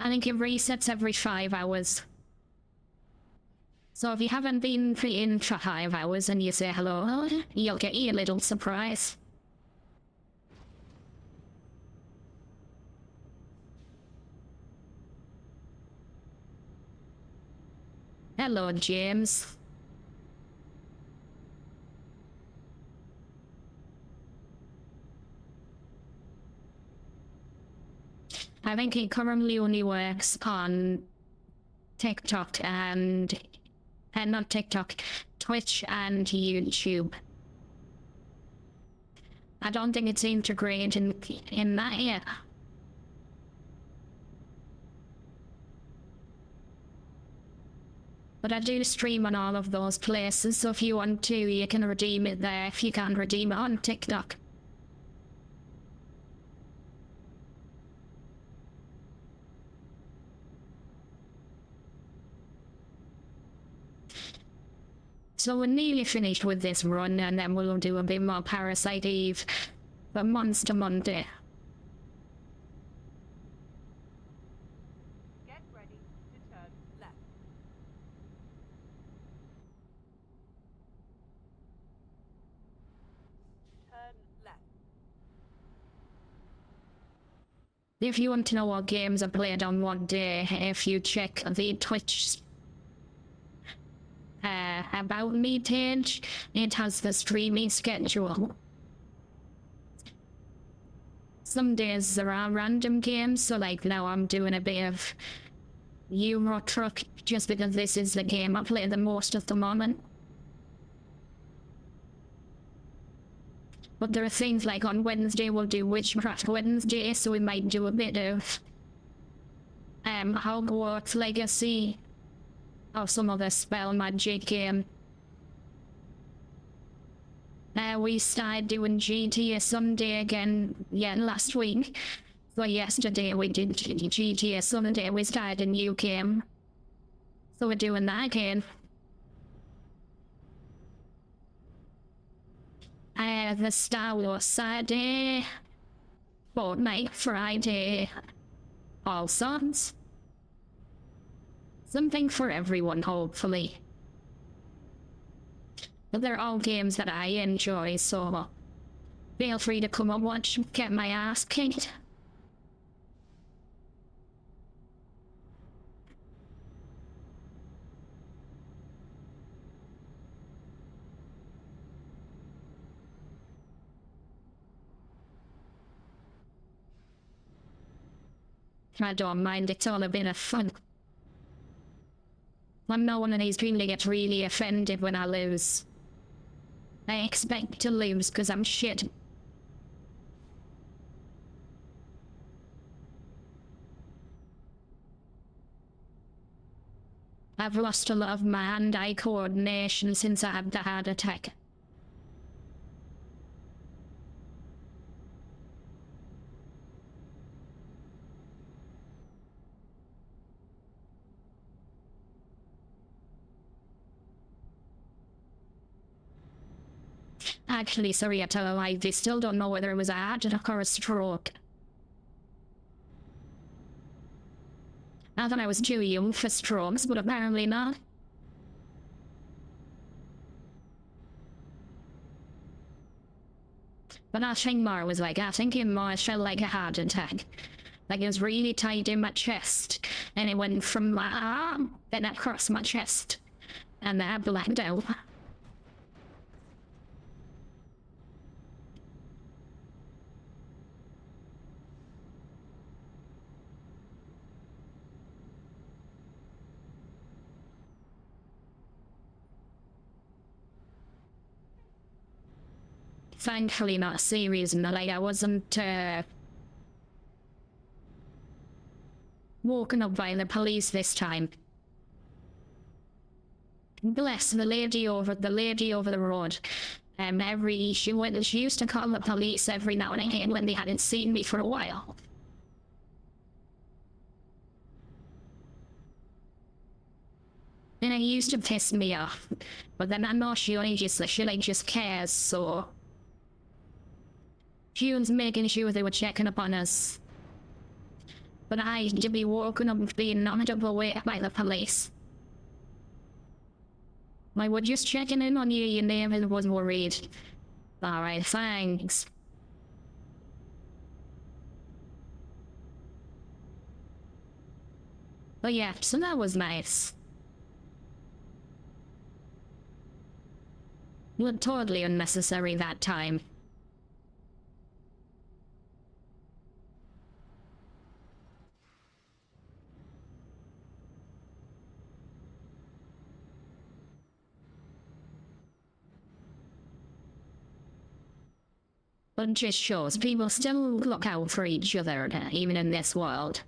I think it resets every 5 hours. So if you haven't been in for 5 hours and you say hello, you'll get your little surprise. Hello, James. I think he currently only works on TikTok and not TikTok, Twitch and YouTube. I don't think it's integrated in that yet. But I do stream on all of those places, so if you want to, you can redeem it there if you can't redeem it on TikTok. So we're nearly finished with this run, and then we'll do a bit more Parasite Eve for Monster Monday. Get ready to turn left. Turn left. If you want to know what games are played on one day, if you check the Twitch About Me page, it has the streaming schedule. Some days there are random games, so like now I'm doing a bit of Euro Truck just because this is the game I play the most at the moment. But there are things like on Wednesday we'll do Witchcraft Wednesday, so we might do a bit of Hogwarts Legacy or some other spell magic game. We started doing GTA Sunday again, last week. So yesterday we did GTA Sunday, we started a new game. So we're doing that again. The Star Wars Saturday, Fortnite Friday, All Sorts. Something for everyone, hopefully. But they're all games that I enjoy, so feel free to come and watch, get my ass kicked. I don't mind, it's all a bit of fun. I'm not one of these people that gets really offended when I lose. I expect to lose because I'm shit. I've lost a lot of my hand-eye coordination since I had the heart attack. Actually, sorry, I tell a lie, they still don't know whether it was a heart attack or a stroke. I thought I was too young for strokes, but apparently not. But I think more was like, I think it more felt like a heart attack. Like it was really tight in my chest, and it went from my arm, then across my chest, and then I blacked out. Thankfully not serious, and like I wasn't woken up by the police this time. Bless the lady over the road. She used to call the police every now and again when they hadn't seen me for a while. And it used to piss me off, but then I know she just cares, so she was making sure they were checking up on us. But I to be woken up being knocked awake by the police. I was just checking in on you, your neighbor was worried. Alright, thanks. But yeah, so that was nice. Well, totally unnecessary that time. But it just shows people still look out for each other, even in this world.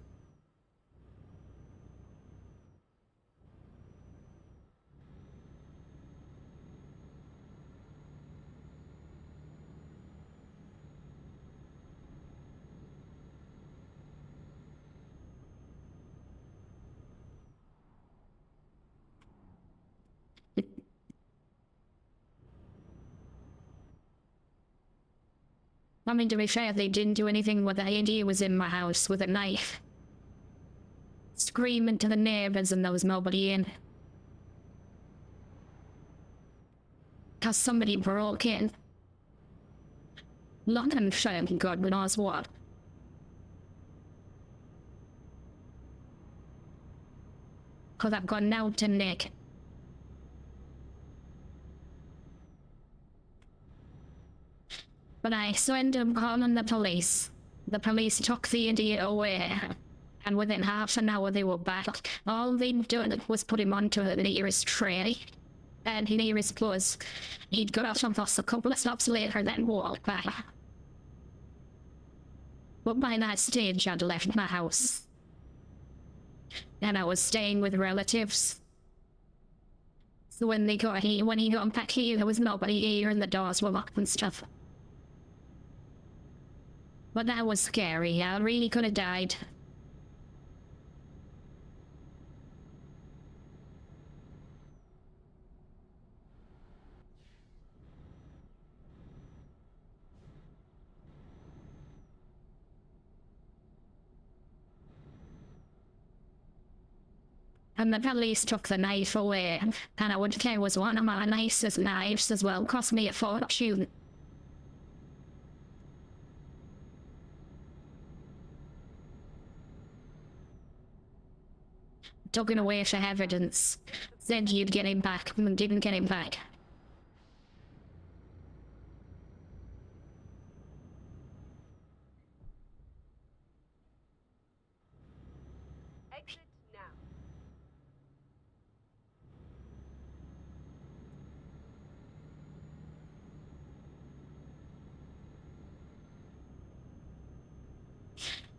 I mean, to be fair, they didn't do anything when the AD was in my house with a knife, screaming to the neighbors, and there was nobody in. Cause somebody broke in. London shame, God knows what. Cause I've gone now to Nick. But I so ended up calling the police. The police took the idiot away, and within half an hour they were back. All they'd done was put him onto the nearest train, and the nearest bus. He'd got off on bus a couple of stops later, then walked back. But by that stage, I'd left my house, and I was staying with relatives. So when he got back here, there was nobody here, and the doors were locked and stuff. But that was scary. I really could have died. And the police took the knife away, and I would say it was one of my nicest knives as well. Cost me a fortune. Took it away for evidence. Said you'd get him back, and didn't get him back. Exit now.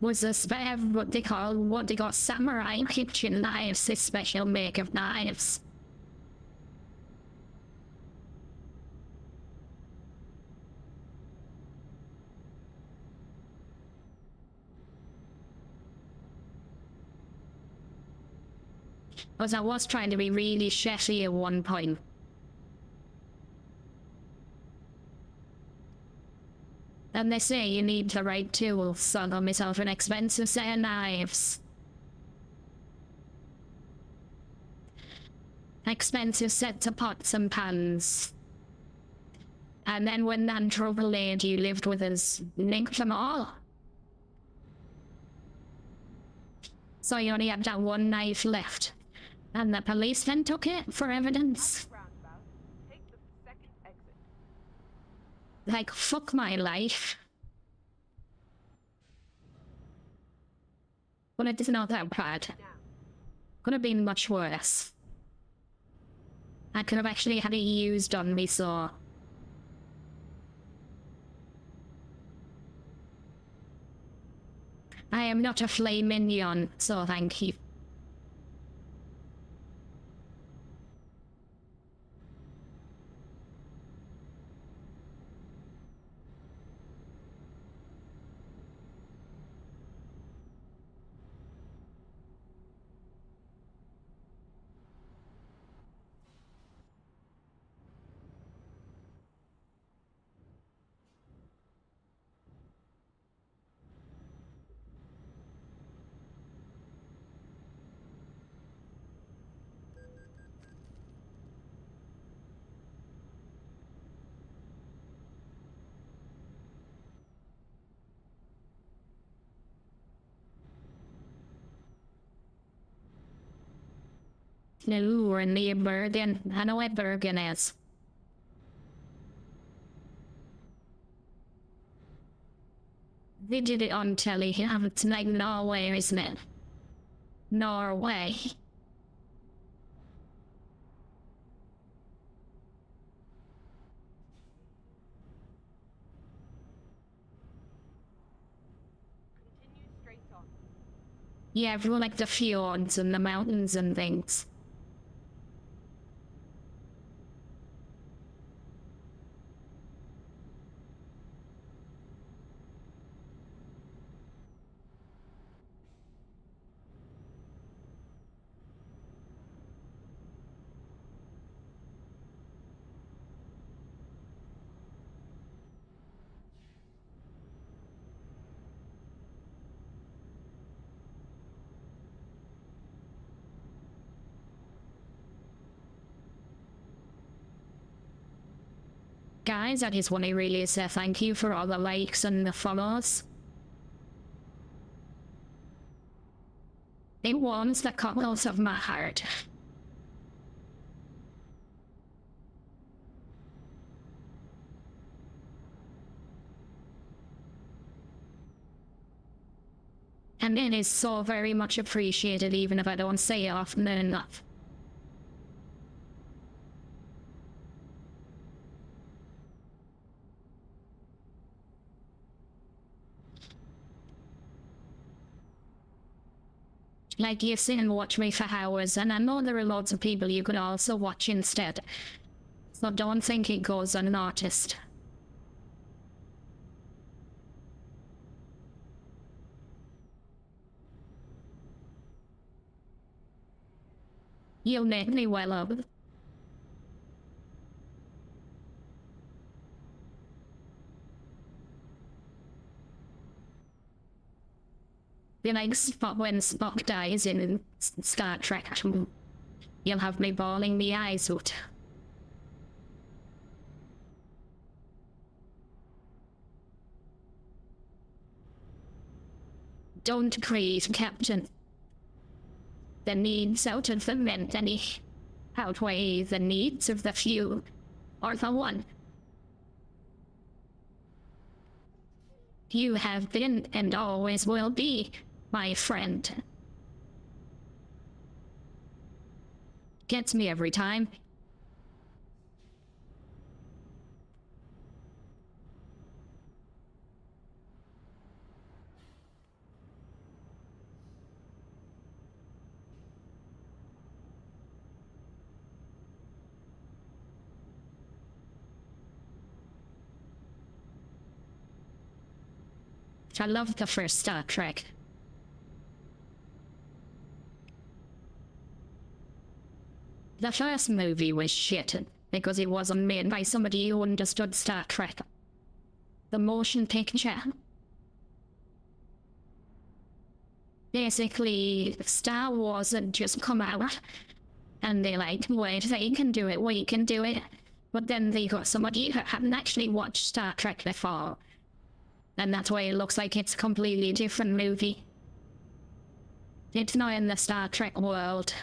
Was a spare what they got samurai kitchen knives, this special make of knives. Because I was trying to be really chefy at one point. And they say you need the right tools, so I got myself an expensive set of knives. Expensive sets of pots and pans. And then when that trouble lady who lived with us nicked them all. So you only had that one knife left. And the police then took it for evidence. Roundabout, take the second exit. Like, fuck my life. But it is not that bad. Now, Could have been much worse. I could have actually had it used on me, so... I am not a flame minion, so thank you. No, we're near Bergen. I know where Bergen is. They did it on telly. It's like Norway, isn't it? Norway. continue straight on. Yeah, everyone like the fjords and the mountains and things. Guys, I just want to really say thank you for all the likes and the follows. It warms the cockles of my heart. And it is so very much appreciated, even if I don't say it often enough. Like, you sit and watch me for hours, and I know there are loads of people you could also watch instead. So don't think it goes unnoticed. You'll make me well up. The like spot when Spock dies in Star Trek. You'll have me bawling me eyes out. Don't grieve, Captain. The needs out of the many outweigh the needs of the few, or the one. You have been and always will be my friend. Gets me every time. I love the first Star Trek. The first movie was shit because it wasn't made by somebody who understood Star Trek. The motion picture. Basically, Star Wars had just come out, and they're like, wait, they can do it, we can do it. But then they got somebody who hadn't actually watched Star Trek before. And that's why it looks like it's a completely different movie. It's not in the Star Trek world.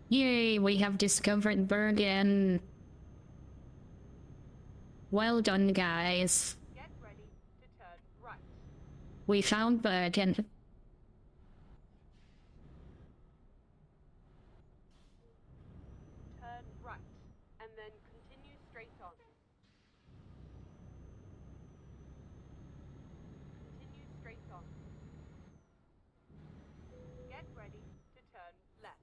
Yay, we have discovered Bergen. Well done, guys. Get ready to turn right. We found Bergen. Turn right, and then continue straight on. Continue straight on. Get ready to turn left.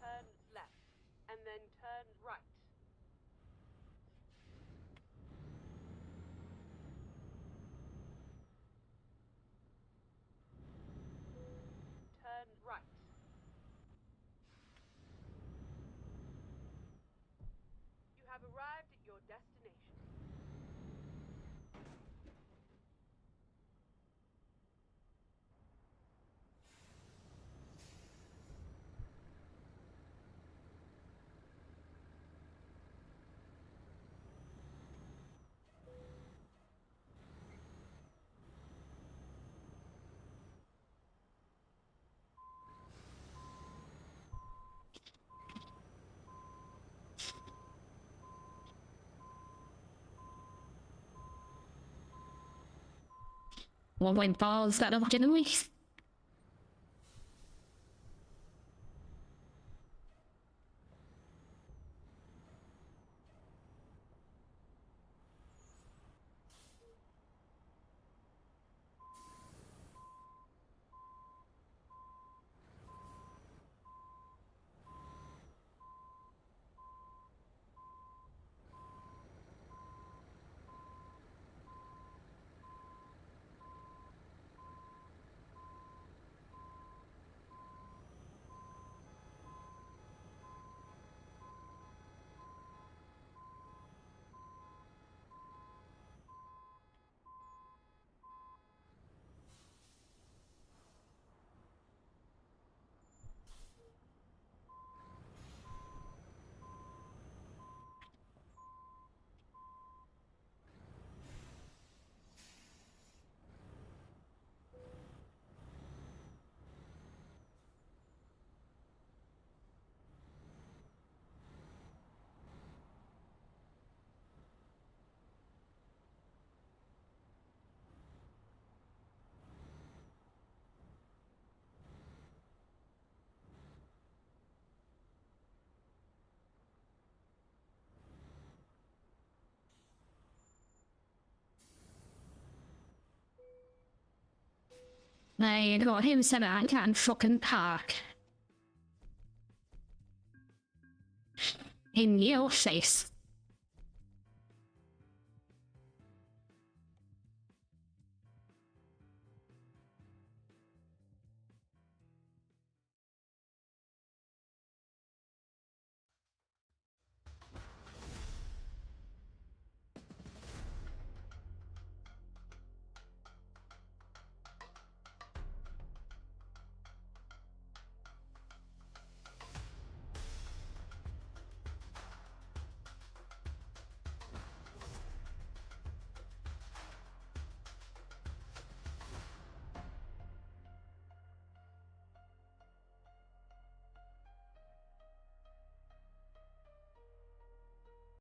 Turn left, and then turn right. Turn right. You have arrived at your destination. Well, when balls that up, didn't we? I got him said I can't fucking talk. In your face.